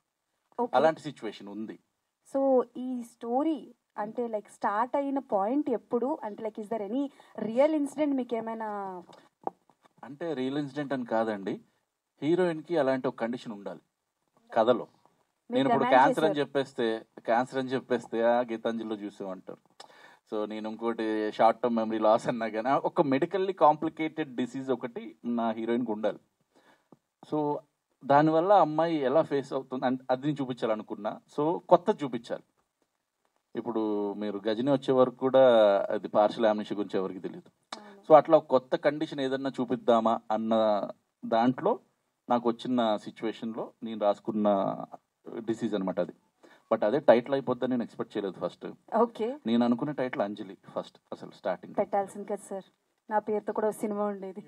అలాంటి సిచ్యువేషన్ ఉంది. సో ఈ స్టోరీ అంటే లైక్ స్టార్ట్ అయిన పాయింట్ ఎప్పుడు, అంటే like is there any real incident మీకు ఏమైనా? అంటే రియల్ ఇన్సిడెంట్ అని కాదండి, హీరోయిన్కి అలాంటి ఒక కండిషన్ ఉండాలి కథలో. నేను ఇప్పుడు క్యాన్సర్ అని చెప్పేస్తే గీతాంజలిలో చూసామంటారు. సో నేను ఇంకోటి షార్ట్ టర్మ్ మెమరీ లాస్ అన్నా కానీ ఒక మెడికల్లీ కాంప్లికేటెడ్ డిసీజ్ ఒకటి నా హీరోయిన్కి ఉండాలి. సో దానివల్ల అమ్మాయి ఎలా ఫేస్ అవుతుంది అంటే అది నేను చూపించాలనుకున్నా. సో కొత్త చూపించాలి. ఇప్పుడు మీరు గజని వచ్చే వరకు కూడా అది పార్షల్ యామ్నిషియా గురించి ఎవరికి తెలియదు. సో అట్లా కొత్త కండిషన్ ఏదన్నా చూపిద్దామా అన్న దాంట్లో నాకు వచ్చిన సిచ్యువేషన్లో నేను రాసుకున్న డిసీజ్ అనమాట అది. బట్ అదే టైటిల్ అయిపోద్దని నేను ఎక్స్పెక్ట్ చేయలేదు ఫస్ట్. ఓకే, నేను అనుకున్న టైటిల్ అంజలి ఫస్ట్ అసలు స్టార్టింగ్ పెట్టాల్సింది కదా సార్, నా పేరుతో కూడా సినిమా ఉండేది.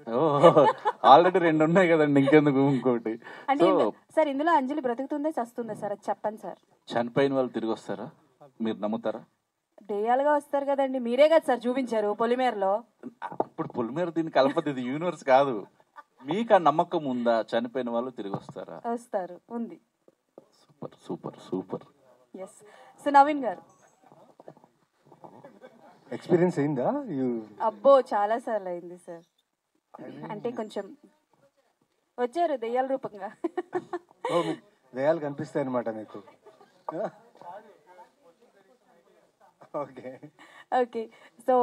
ఆల్రెడీ 2 ఉన్నాయి కదండి, ఇంకెందుకు ఇంకోటి. అంటే సార్ ఇందులో అంజలి బ్రతుకుతుందే చస్తుందా సార్? అది చెప్పండి సార్. చనిపోయిన వాళ్ళు తిరిగి వస్తారా? మీరు నమ్ముతారా? దెయ్యాలుగా వస్తారు కదండి, మీరే కదా సార్ చూపించారు పొలిమేరలో. ఇప్పుడు పొలిమేర దీన్ని కలపదు, ఇది యూనివర్స్ కాదు. మీకు ఆ నమ్మకం ఉందా చనిపోయిన వాళ్ళు తిరిగి వస్తారా? వస్తారు, ఉంది. Super super super. Yes. So Naveen గారు ఎక్స్పీరియన్స్ అయిందా? అబ్బో చాలా సార్లు అయింది సార్. అంటే కొంచెం వచ్చారు దెయ్యాల రూపంగా. దెయ్యాలు కనిపిస్తాయి అనమాట మీకు? Okay okay. So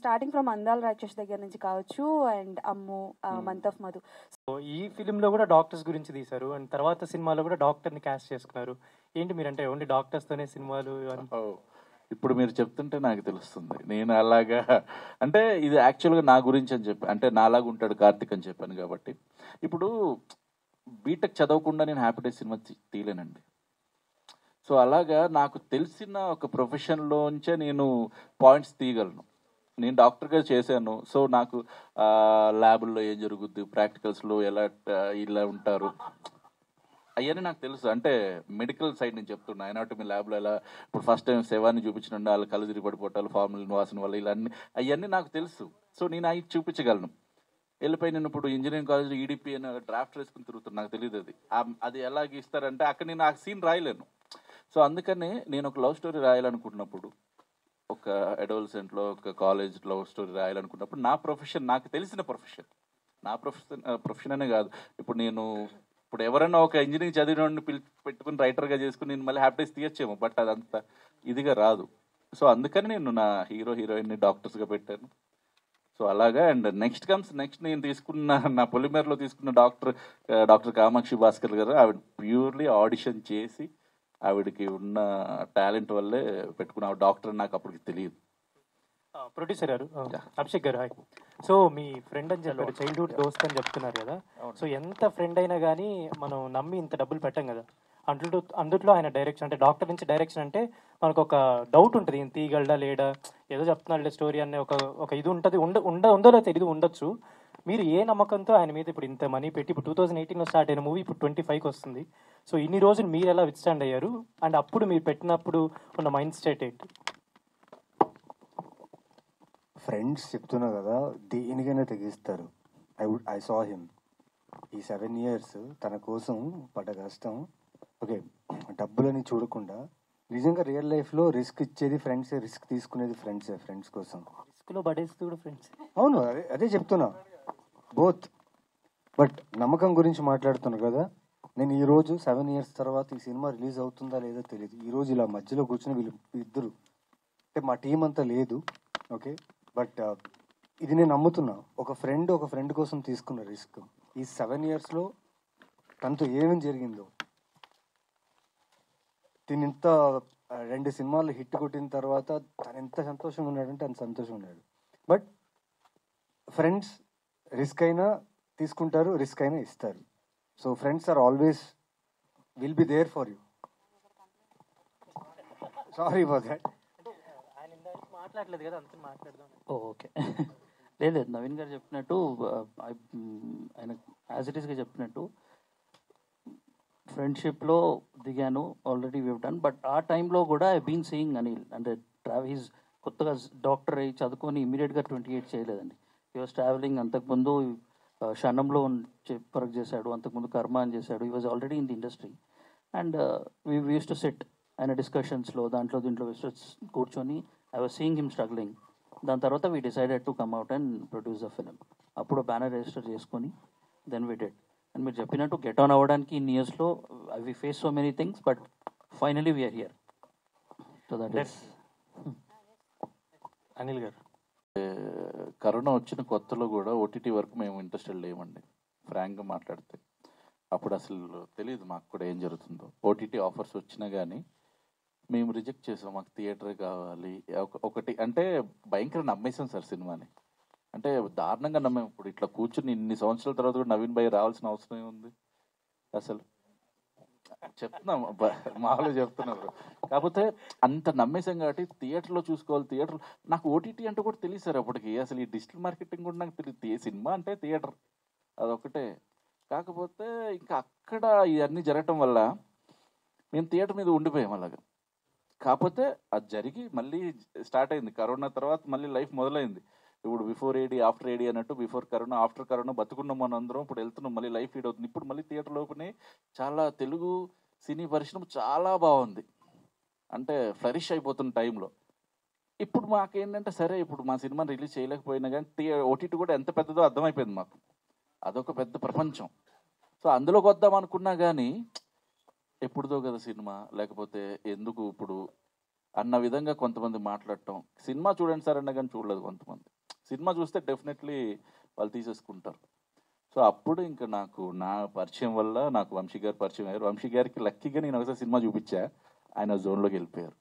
starting from అందాల రాక్షస్ దగ్గర నుంచి కావచ్చు and Ammu, month of Madhu. So ఈ ఫిలింలో కూడా డాక్టర్స్ గురించి తీశారు అండ్ తర్వాత సినిమాలో కూడా డాక్టర్ని క్యాస్ట్ చేసుకున్నారు. ఏంటి మీరంటే ఓన్లీ డాక్టర్స్తోనే సినిమాలు? ఇప్పుడు మీరు చెప్తుంటే నాకు తెలుస్తుంది. నేను అలాగా అంటే ఇది యాక్చువల్గా నా గురించి అని చెప్పి, అంటే నాలాగా ఉంటాడు కార్తిక్ అని చెప్పాను కాబట్టి. ఇప్పుడు బీటెక్ చదవకుండా నేను హ్యాపీ డేస్ సినిమా తీయలేనండి. సో అలాగా నాకు తెలిసిన ఒక ప్రొఫెషన్లోంచే నేను పాయింట్స్ తీయగలను. నేను డాక్టర్గా చేశాను. సో నాకు ల్యాబుల్లో ఏం జరుగుద్ది, ప్రాక్టికల్స్లో ఎలా ఇలా ఉంటారు అవన్నీ నాకు తెలుసు. అంటే మెడికల్ సైడ్ నేను చెప్తున్నా. ఎనాటమీ ల్యాబ్లో ఎలా ఇప్పుడు ఫస్ట్ టైం శవాన్ని చూపించిన వాళ్ళు కళ్ళు తిరిగి పడిపోవటాలు, ఫార్ములిన్ వాసన వల్ల ఇలా అవన్నీ నాకు తెలుసు. సో నేను అవి చూపించగలను. వెళ్ళిపోయి నేను ఇప్పుడు ఇంజనీరింగ్ కాలేజ్లో ఈడిపి అని డ్రాఫ్ట్ వేసుకుని తిరుగుతున్నాను. నాకు తెలియదు అది ఎలా గీస్తారంటే అక్కడ నేను ఆ సీన్ రాయలేను. సో అందుకని నేను ఒక లవ్ స్టోరీ రాయాలనుకుంటున్నప్పుడు, ఒక అడోలసెంట్లో ఒక కాలేజ్ లవ్ స్టోరీ రాయాలనుకున్నప్పుడు నా ప్రొఫెషన్, నాకు తెలిసిన ప్రొఫెషన్, నా ప్రొఫెషన్ అనే కాదు. ఇప్పుడు ఎవరైనా ఒక ఇంజనీరింగ్ చదివిన పెట్టుకుని రైటర్గా చేసుకుని నేను మళ్ళీ హ్యాపీ డేస్ తీయచ్చేమో, బట్ అదంతా ఇదిగా రాదు. సో అందుకని నేను నా హీరోయిన్ని డాక్టర్స్గా పెట్టాను. సో అలాగా. అండ్ నెక్స్ట్ నేను తీసుకున్న నా పొలిమేరలో తీసుకున్న డాక్టర్ కామాక్షి భాస్కర్ గారు, ఆవిడ ప్యూర్లీ ఆడిషన్ చేసి ఆవిడకి ఉన్న టాలెంట్ వల్లే పెట్టుకున్న డాక్టర్ నాకు అప్పటికి తెలియదు. ప్రొడ్యూసర్ గారు, అభిషేక్ గారు, హాయ్. సో మీ ఫ్రెండ్ అని చెప్పారు, చైల్డ్హుడ్ దోస్త్ అని చెప్తున్నారు కదా. సో ఎంత ఫ్రెండ్ అయినా కానీ మనం నమ్మి ఇంత డబ్బులు పెట్టాం కదా. అందుట్లో ఆయన డైరెక్షన్ అంటే డాక్టర్ నుంచి డైరెక్షన్ అంటే మనకు ఒక డౌట్ ఉంటుంది, ఈయన తీయగలడా లేడా, ఏదో చెప్తున్నాడు స్టోరీ అనే ఒక ఇది ఉంటుంది. ఉందో లేదో ఇది ఉండొచ్చు. మీరు ఏ నమ్మకంతో ఆయన మీద ఇప్పుడు ఇంత మనీ పెట్టి, ఇప్పుడు 2018లో స్టార్ట్ అయిన మూవీ ఇప్పుడు 25కి వస్తుంది. సో ఇన్ని రోజులు మీరు ఎలా విత్స్టాండ్ అయ్యారు, అండ్ అప్పుడు మీరు పెట్టినప్పుడు ఉన్న మైండ్ స్టేట్ ఏంటి? ఫ్రెండ్స్ చెప్తున్నా కదా, దేనికైనా తెగిస్తారు. ఐ సా హిమ్ ఈ 7 years తన కోసం పడ్డ కష్టం. ఓకే, డబ్బులని చూడకుండా నిజంగా రియల్ లైఫ్లో రిస్క్ ఇచ్చేది ఫ్రెండ్సే, రిస్క్ తీసుకునేది ఫ్రెండ్సే. ఫ్రెండ్స్ కోసం రిస్క్లో పడేసి కూడా ఫ్రెండ్స్. అవును, అదే చెప్తున్నా, బోత్. బట్ నమ్మకం గురించి మాట్లాడుతున్నారు కదా. నేను ఈరోజు 7 years తర్వాత ఈ సినిమా రిలీజ్ అవుతుందా లేదో తెలియదు. ఈరోజు ఇలా మధ్యలో కూర్చొని వీళ్ళు ఇద్దరు అంటే మా టీం అంతా లేదు, ఓకే. బట్ ఇది నేను నమ్ముతున్నా, ఒక ఫ్రెండ్ కోసం తీసుకున్న రిస్క్. ఈ 7 yearsలో తనతో ఏమేమి జరిగిందో, తిని ఇంత 2 సినిమాలు హిట్ కొట్టిన తర్వాత తను ఎంత సంతోషంగా ఉన్నాడంటే అంత సంతోషంగా ఉన్నాడు. బట్ ఫ్రెండ్స్ రిస్క్ అయినా తీసుకుంటారు, రిస్క్ అయినా ఇస్తారు. So friends are always will be there for you. Sorry for that. మాట్లాడలేదు కదా, అంతా మాట్లాడదాం. ఓకే. లేదు నవీన్ గారు చెప్పినట్టు, ఆయన యాజ్ ఇట్ ఈస్గా చెప్పినట్టు ఫ్రెండ్షిప్లో దిగాను, ఆల్రెడీ వీవ్ డన్. బట్ ఆ టైంలో కూడా ఐ బీన్ సీయింగ్ అనిల్ అంటే హీస్ కొత్తగా డాక్టర్ అయ్యి చదువుకొని ఇమీడియట్గా 28 చేయలేదండి. He was travelling. అంతకుముందు క్షణంలో వర్క్ చేశాడు, అంతకుముందు కర్మ అని చేశాడు. He was already in the industry. And we use to set ఆయన డిస్కషన్స్లో దీంట్లో కూర్చొని I was seeing him struggling. దాని తర్వాత we decided to come out and produce the film. అప్పుడు బ్యానర్ రిజిస్టర్ చేసుకొని దెన్ వీ డెడ్. అండ్ మీరు చెప్పినట్టు గెట్ ఆన్ అవ్వడానికి ఇన్ ఇయర్స్లో we face so many things, but finally we are here. So that is. Anil గారు, corona వచ్చిన కొత్తలో కూడా ఓటీటీ వరకు మేము ఇంట్రెస్టెడ్ లేమండి, ఫ్రాంక్గా మాట్లాడితే. అప్పుడు అసలు తెలియదు మాకు కూడా ఏం జరుగుతుందో. ఓటీటీ ఆఫర్స్ వచ్చినా కానీ మేము రిజెక్ట్ చేసాం, మాకు థియేటరే కావాలి. ఒకటి అంటే భయంకర నమ్మేసాం సార్ సినిమాని, అంటే దారుణంగా నమ్మాం. ఇప్పుడు ఇట్లా కూర్చుని ఇన్ని సంవత్సరాల తర్వాత కూడా నవీన్ భాయ్ రావాల్సిన అవసరం ఏముంది అసలు, చెప్తున్నాం మామూలుగా చెప్తున్నారు. కాకపోతే అంత నమ్మేసాం కాబట్టి థియేటర్లో చూసుకోవాలి. థియేటర్ నాకు ఓటీటీ అంటే కూడా తెలియదు సార్ అప్పటికి. అసలు ఈ డిజిటల్ మార్కెటింగ్ కూడా నాకు తెలియదు. సినిమా అంటే థియేటర్ అదొకటే. కాకపోతే ఇంకా అక్కడ ఇవన్నీ జరగటం వల్ల మేము థియేటర్ మీద ఉండిపోయాం అలాగా. కాకపోతే అది జరిగి మళ్ళీ స్టార్ట్ అయింది కరోనా తర్వాత, మళ్ళీ లైఫ్ మొదలైంది. ఇప్పుడు బిఫోర్ ఏడీ ఆఫ్టర్ ఏడీ అన్నట్టు, బిఫోర్ కరోనా ఆఫ్టర్ కరోనా బతుకున్నాం మన అందరం. ఇప్పుడు వెళ్తున్నాం, మళ్ళీ లైఫ్ ఫీడ్ అవుతుంది. ఇప్పుడు మళ్ళీ థియేటర్ లోపలే చాలా తెలుగు సినీ పరిశ్రమ చాలా బాగుంది, అంటే ఫ్లరిష్ అయిపోతున్న టైంలో. ఇప్పుడు మాకేంటంటే సరే ఇప్పుడు మా సినిమాని రిలీజ్ చేయలేకపోయినా కానీ ఓటీటీ కూడా ఎంత పెద్దదో అర్థమైపోయింది మాకు. అదొక పెద్ద ప్రపంచం. సో అందులోకి వద్దాం అనుకున్నా కానీ ఎప్పుడుదో కదా సినిమా, లేకపోతే ఎందుకు ఇప్పుడు అన్న విధంగా కొంతమంది మాట్లాడటం. సినిమా చూడండి సార్ అన్న కానీ చూడలేదు కొంతమంది. సినిమా చూస్తే డెఫినెట్లీ వాళ్ళు తీసేసుకుంటారు. సో అప్పుడు ఇంకా నాకు నా పరిచయం వల్ల నాకు వంశీ గారు పరిచయం అయ్యారు. వంశీ గారికి లక్కీగా నేను ఒకసారి సినిమా చూపించా, ఆయన జోన్లోకి వెళ్ళిపోయారు.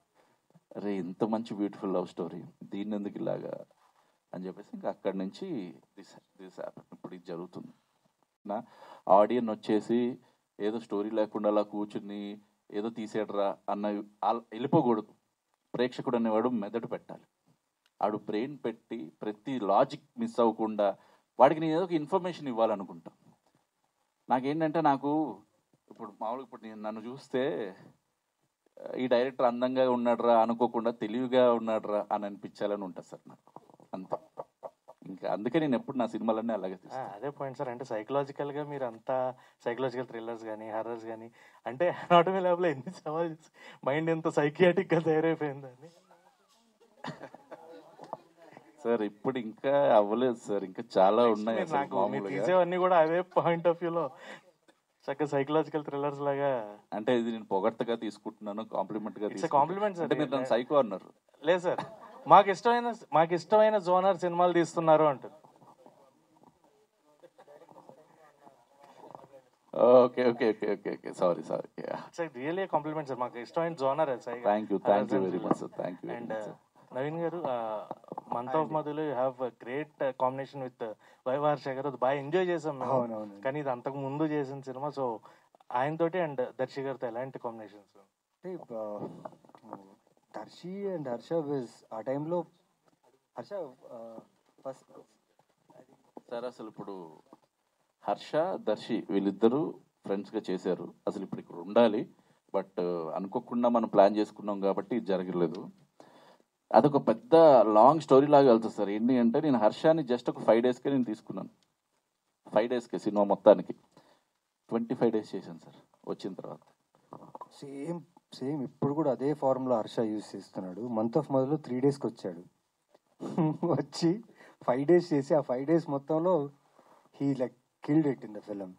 అరే ఇంత మంచి బ్యూటిఫుల్ లవ్ స్టోరీ, దీన్ని ఎందుకు ఇలాగా అని చెప్పేసి ఇంకా అక్కడి నుంచి దిస్ ఇప్పుడు ఇది జరుగుతుంది. నా ఆడియన్ వచ్చేసి ఏదో స్టోరీ లేకుండా అలా కూర్చుని ఏదో తీసేయడరా అన్న వెళ్ళిపోకూడదు. ప్రేక్షకుడు అనేవాడు మెదడు పెట్టాలి. ఆడు బ్రెయిన్ పెట్టి ప్రతి లాజిక్ మిస్ అవ్వకుండా వాడికి నేను ఏదో ఒక ఇన్ఫర్మేషన్ ఇవ్వాలనుకుంటా. నాకేంటంటే నాకు ఇప్పుడు మామూలుగా ఇప్పుడు నేను నన్ను చూస్తే ఈ డైరెక్టర్ అందంగా ఉన్నాడురా అనుకోకుండా తెలివిగా ఉన్నాడురా అని అనిపించాలని ఉంటుంది సార్ నాకు, అంతే. ఇంకా అందుకే నేను ఎప్పుడు నా సినిమాలన్నీ అలాగే తీస్తాను. అదే పాయింట్ సార్. అంటే సైకలాజికల్గా మీరు అంతా సైకలాజికల్ థ్రిల్లర్స్ కానీ హర్రర్స్ కానీ అంటే అనాటమీ ల్యాబ్లో ఎన్ని సవాల్ మైండ్ ఎంత సైకియాటిక్గా తయారైపోయిందని సార్. ఇప్పుడు ఇంకా అవ్వలేదు సార్, ఇంకా చాలా ఉన్నాయి. తీసేవన్నీ కూడా అదే పాయింట్ ఆఫ్ వ్యూలో చక్కగా సైకలాజికల్ థ్రిల్లర్స్ లాగా. అంటే ఇది నేను పొగడ్తగా తీసుకుంటున్నాను, కాంప్లిమెంట్ గా కాంప్లిమెంట్ అంటే మీరు నన్ను సైకో అన్నారు. లేదు సార్, మాకు ఇష్టమైన జోనర్ సినిమాలు తీస్తున్నారు అంటారు. Okay okay okay okay okay sorry really compliment sir, మాకు ఇష్టమైన genre thank you very much sir, thank you. And Naveen garu, month of మధులో you have great combination with Viva Harsha garu, అది బాగా ఎంజాయ్ చేసాం మేము. కానీ ఇది అంతకు ముందు చేసిన సినిమా, సో ఆయనతోటి అండ్ దర్శి గారితో ఎలాంటి కాంబినేషన్స్? అంటే దర్శి అండ్ హర్ష ఆ టైంలో హర్ష ఫస్ట్ సార్ అసలు ఇప్పుడు హర్ష దర్శి వీళ్ళిద్దరూ ఫ్రెండ్స్గా చేశారు. అసలు ఇప్పుడు ఇక్కడ ఉండాలి, బట్ అనుకోకుండా మనం ప్లాన్ చేసుకున్నాం కాబట్టి ఇది జరగలేదు. అదొక పెద్ద లాంగ్ స్టోరీ లాగా వెళ్తుంది సార్. ఏంటి అంటే నేను హర్షాని జస్ట్ ఒక 5 daysకే నేను తీసుకున్నాను. 5 daysకే సినిమా మొత్తానికి 25 days చేశాను సార్ వచ్చిన తర్వాత. సేమ్ ఇప్పుడు కూడా అదే ఫార్ములా హర్ష యూజ్ చేస్తున్నాడు. మంత్ ఆఫ్ మధ్యలో 3 daysకి వచ్చాడు. వచ్చి 5 days చేసి ఆ 5 days మొత్తంలో he like killed it in the film.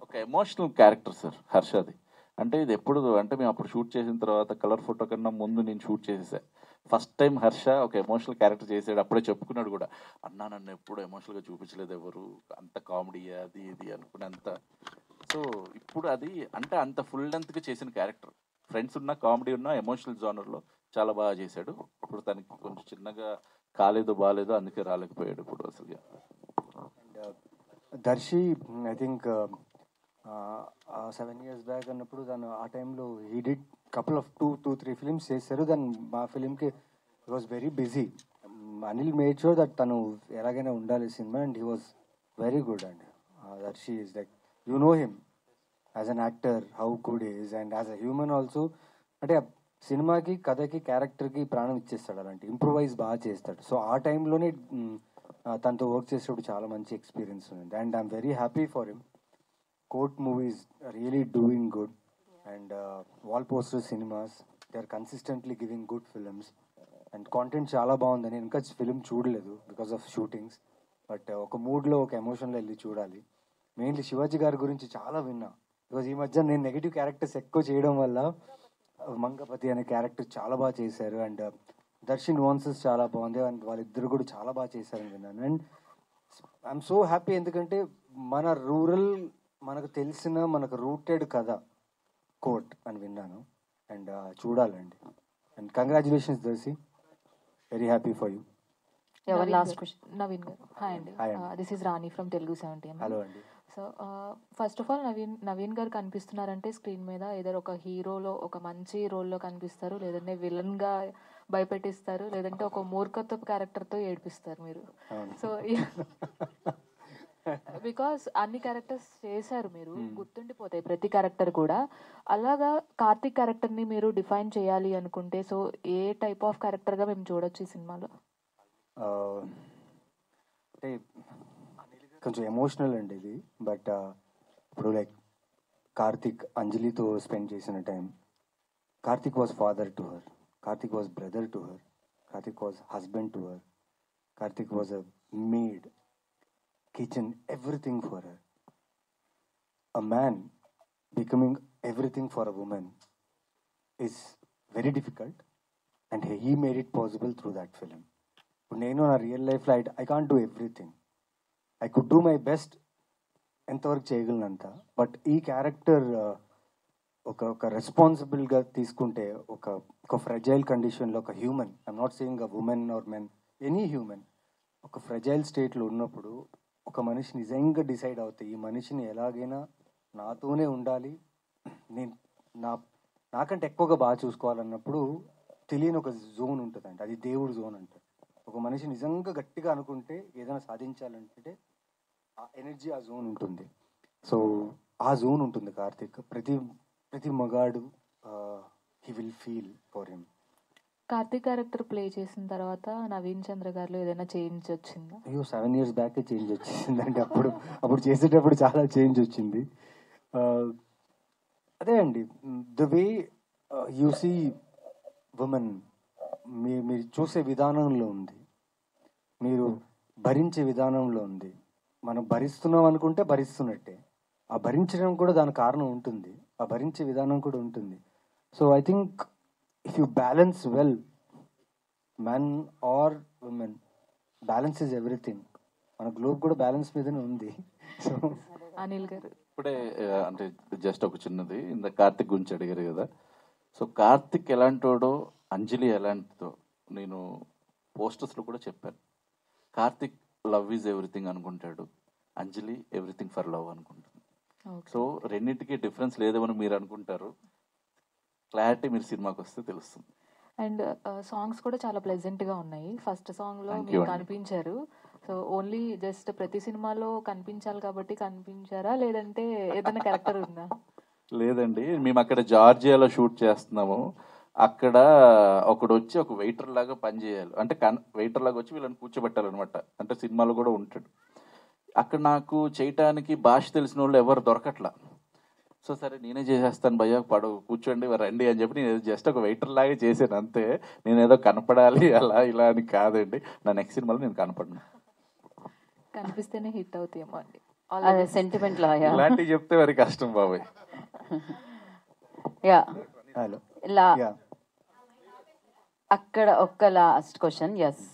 ఒక ఎమోషనల్ క్యారెక్టర్ సార్ హర్షది. అంటే ఇది ఎప్పుడు అంటే మేము అప్పుడు షూట్ చేసిన తర్వాత కలర్ ఫోటో కన్నా ముందు నేను షూట్ చేసేసా. ఫస్ట్ టైం హర్ష ఒక ఎమోషనల్ క్యారెక్టర్ చేసాడు. అప్పుడే చెప్పుకున్నాడు కూడా, అన్నా నన్ను ఎప్పుడు ఎమోషనల్గా చూపించలేదు ఎవరు, అంత కామెడీ అది ఇది అనుకునేంత. సో ఇప్పుడు అది అంటే అంత ఫుల్ లెంత్గా చేసిన క్యారెక్టర్. ఫ్రెండ్స్ ఉన్న కామెడీ ఉన్న ఎమోషనల్ జోనర్లో చాలా బాగా చేశాడు. ఇప్పుడు తనకి కొంచెం చిన్నగా కాలేదు బాగాలేదు అందుకే రాలేకపోయాడు ఇప్పుడు అసలు. Darshi I think 7 years back అన్నప్పుడు తను ఆ టైంలో he did couple of 2-3 films చేశారు. దాన్ని మా ఫిలింకి he was very busy. Anil made sure that తను ఎలాగైనా ఉండాలి సినిమా, and he was very good. And Darshi is like you know him as an actor how good is, and as a human also. అంటే సినిమాకి కథకి క్యారెక్టర్కి ప్రాణం ఇచ్చేస్తాడు, అలాంటి ఇంప్రూవైజ్ బాగా చేస్తాడు. సో ఆ టైంలోనే తనతో వర్క్ చేసేటప్పుడు చాలా మంచి ఎక్స్పీరియన్స్ ఉంది. And I'm very happy for him. Court Movies really doing good, and Wall Poster Cinemas they are consistently giving good films, and content చాలా బాగుంది. నేను ఇంకా ఫిలిం చూడలేదు బికాస్ ఆఫ్ షూటింగ్స్, బట్ ఒక మూడ్లో ఒక ఎమోషన్లో వెళ్ళి చూడాలి. మెయిన్లీ శివాజీ గారి గురించి చాలా విన్నా, బికాజ్ ఈ మధ్య నేను నెగిటివ్ క్యారెక్టర్స్ ఎక్కువ చేయడం వల్ల మంగపతి అనే క్యారెక్టర్ చాలా బాగా చేశారు. అండ్ దర్శి nuances చాలా బాగుంది, అండ్ వాళ్ళిద్దరు కూడా చాలా బాగా చేశారని విన్నాను. అండ్ ఐఎమ్ సో హ్యాపీ, ఎందుకంటే మన రూరల్ మనకు తెలిసిన మనకు రూటెడ్ కథ కోర్ట్ అని విన్నాను. అండ్ చూడాలండి. And congratulations Darshi, very happy for you. Ever last question Naveen garu. Hi అండి, this is Rani from Telugu 70. Hello అండి. So first of all Naveen garu కనిపిస్తున్నారంటే స్క్రీన్ మీద ఏదో ఒక హీరోలో ఒక మంచి రోల్లో కనిపిస్తారు, లేదంటే విలన్గా భయపెట్టిస్తారు, లేదంటే ఒక మూర్ఖత్వపు క్యారెక్టర్తో ఏడిపిస్తారు మీరు. సో బికాస్ అన్ని క్యారెక్టర్స్ చేశారు మీరు, గుర్తుండిపోతాయి ప్రతి క్యారెక్టర్ కూడా. అలాగా కార్తిక్ క్యారెక్టర్ని మీరు డిఫైన్ చేయాలి అనుకుంటే సో ఏ టైప్ ఆఫ్ క్యారెక్టర్గా మేము చూడొచ్చు ఈ సినిమాలో? అంటే కొంచెం ఎమోషనల్ అండి ఇది, బట్ ఇప్పుడు లైక్ కార్తిక్ అంజలితో స్పెండ్ చేసిన time, Karthik was father to her, Karthik was brother to her, Karthik was husband to her, Karthik was a maid, kitchen, everything for her. A man becoming everything for a woman is very difficult, and he made it possible through that film. నేను నా real లైఫ్లో I can't do everything. I could do my best ఎంతవరకు చేయగలనంత, but ఈ character ఒక రెస్పాన్సిబుల్గా తీసుకుంటే ఒక fragile కండిషన్లో ఒక human, I'm not saying a women or men, any human ఒక ఫ్రెజైల్ స్టేట్లో ఉన్నప్పుడు ఒక మనిషి నిజంగా డిసైడ్ అవుతాయి ఈ మనిషిని ఎలాగైనా నాతోనే ఉండాలి, నేను నాకంటే ఎక్కువగా బాగా చూసుకోవాలన్నప్పుడు తెలియని ఒక జోన్ ఉంటుందండి, అది దేవుడు జోన్ అంటారు. ఒక మనిషి నిజంగా గట్టిగా అనుకుంటే ఏదైనా సాధించాలంటే ఆ ఎనర్జీ ఆ జోన్ ఉంటుంది. సో ఆ జోన్ ఉంటుంది కార్తిక్. ప్రతి మగాడు he will feel for him. Karthik character play చేసిన తర్వాత నవీన్ చంద్ర గారిలో ఏదైనా చేంజ్ వచ్చిందా? అయ్యో 7 years బ్యాకే చేంజ్ వచ్చిందండి. అప్పుడు చేసేటప్పుడు చాలా చేంజ్ వచ్చింది. అదే అండి, the way you see women మీరు చూసే విధానంలో ఉంది, మీరు భరించే విధానంలో ఉంది. మనం భరిస్తున్నాం అనుకుంటే భరిస్తున్నట్టే, ఆ భరించడం కూడా దాని కారణం ఉంటుంది, ఆ భరించే విధానం కూడా ఉంటుంది. So I think if you balance well, man or women, balance is everything. మన గ్లోబ్ కూడా బ్యాలెన్స్ మీదనే ఉంది. సో అనిల్ గారు ఇప్పుడే అంటే జస్ట్ ఒక చిన్నది, ఇంత కార్తిక్ గురించి అడిగారు కదా. సో కార్తిక్ ఎలాంటోడో, అంజలి ఎలాంటిదో నేను పోస్టర్స్లో కూడా చెప్పాను. కార్తిక్ లవ్ ఈజ్ ఎవ్రీథింగ్ అనుకుంటాడు, అంజలి ఎవ్రీథింగ్ ఫర్ లవ్ అనుకుంటుంది. సో రెండింటికి డిఫరెన్స్ లేదేమని మీరు అనుకుంటారు, క్లారిటీ మీరు సినిమాకి వస్తే తెలుస్తుంది. అండ్ సాంగ్స్ కూడా చాలా ప్లెజెంట్గా ఉన్నాయి. ఫస్ట్ సాంగ్లో Thank you మీరు అండి. కనిపించారు. సో ఓన్లీ జస్ట్ ప్రతి సినిమాలో కనిపించాలి కాబట్టి కనిపించారా, లేదంటే ఏదైనా క్యారెక్టర్ ఉందా? లేదండి, మేము అక్కడ జార్జియాలో షూట్ చేస్తున్నాము. అక్కడ ఒకడు వచ్చి ఒక వెయిటర్ లాగా పనిచేయాలి, అంటే వెయిటర్ లాగా వచ్చి వీళ్ళని కూర్చోబెట్టాలన్నమాట. అంటే సినిమాలో కూడా ఉంటాడు. అక్కడ నాకు చేయటానికి భాష తెలిసిన వాళ్ళు ఎవరు దొరకట్లా. సో సరే నేనే చేసేస్తాను భయ్యా, కూర్చోండి రండి అని చెప్పి నేను జస్ట్ ఒక వెయిటర్ లాగే చేశాను అంతే. నేను ఏదో కనపడాలి అలా ఇలా అని కాదండి. నా నెక్స్ట్ సినిమాలో నేను కనపడను. కనిపిస్తేనే హిట్ అవుతాయేమో అండి. అదే సెంటిమెంట్ లా. ఇలాంటివి చెప్తే మరి కష్టం బాబాయ్. యా హలో లా అక్కడ ఒక్క లాస్ట్ క్వశ్చన్. ఎస్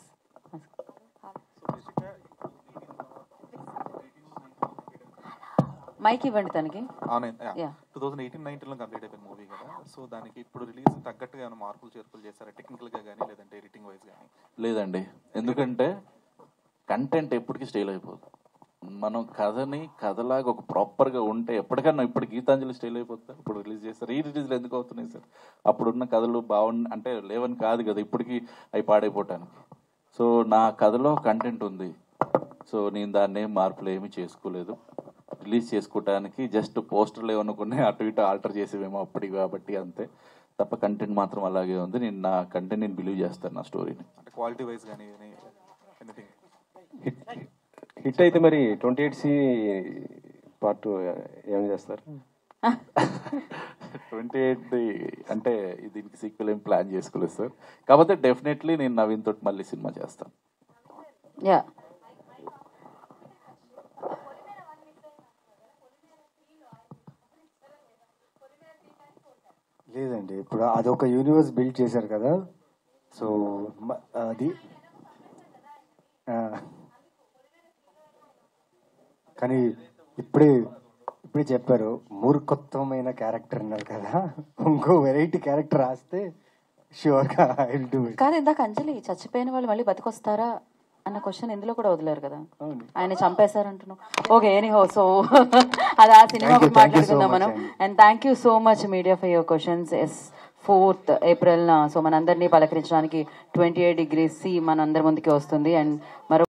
మైక్ ఇవ్వండి తనకి. 2018-19లో కంప్లీట్ అయిపోయిన మూవీ కదా, సో దానికి ఇప్పుడు రిలీజ్ తగ్గట్టుగా ఏమైనా మార్పులు చేర్పులు చేశారా, టెక్నికల్గా కానీ లేదంటే ఎడిటింగ్ వైజ్ కానీ? లేదండి, ఎందుకంటే కంటెంట్ ఎప్పటికీ స్టైల్ అయిపోదు. మనం కథలాగా ఒక ప్రాపర్గా ఉంటే ఎప్పటికన్నా, ఇప్పుడు గీతాంజలి స్టైల్ అయిపోతుంది. ఇప్పుడు రిలీజ్ చేస్తారు, రిలీజ్లు ఎందుకు అవుతున్నాయి సార్? అప్పుడున్న కథలు అంటే లేవని కాదు కదా, ఇప్పటికీ అవి పాడైపోవటానికి. సో నా కథలో కంటెంట్ ఉంది. సో నేను దాన్ని ఏం మార్పులు ఏమీ చేసుకోలేదు. రిలీజ్ చేసుకోవటానికి జస్ట్ పోస్టర్లు ఏమనుకునే అటు ఇటు ఆల్టర్ చేసేవేమో అప్పటికి, కాబట్టి అంతే తప్ప కంటెంట్ మాత్రం అలాగే ఉంది. నేను నా కంటెంట్ నేను బిలీవ్ చేస్తాను, నా స్టోరీని. అంటే క్వాలిటీ వైజ్ కానీ ఎనీథింగ్ హిట్ అయితే మరి 28C పార్ట్ ఏం చేస్తారు? 28 అంటే దీనికి సీక్వెల్ ఏం ప్లాన్ చేసుకోలేదు సార్. కాకపోతే డెఫినెట్లీ నేను నవీన్ తోటి మళ్ళీ సినిమా చేస్తాను. యా లేదండి, ఇప్పుడు అదొక యూనివర్స్ బిల్డ్ చేశారు కదా. సో అది కానీ ఇప్పుడే చెప్పారు మూర్ఖత్వమైన క్యారెక్టర్ అన్నారు కదా, ఇంకో వెరైటీ క్యారెక్టర్ రాస్తే షూర్గా ఐ విల్ డూ ఇట్. కాదు, ఇందాక అంజలి చచ్చిపోయిన వాళ్ళు మళ్ళీ బతికొస్తారా అన్న క్వశ్చన్ ఇందులో కూడా వదిలేరు కదా, ఆయన చంపేశారంటున్నావు. ఓకే, ఎనీహో, సో అది ఆ సినిమా మాట్లాడుకుందాం మనం. And thank you so much media for your questions. 4th April so మనందరినీ పలకరించడానికి 28 degrees C మనందరి ముందుకి వస్తుంది. అండ్ మరో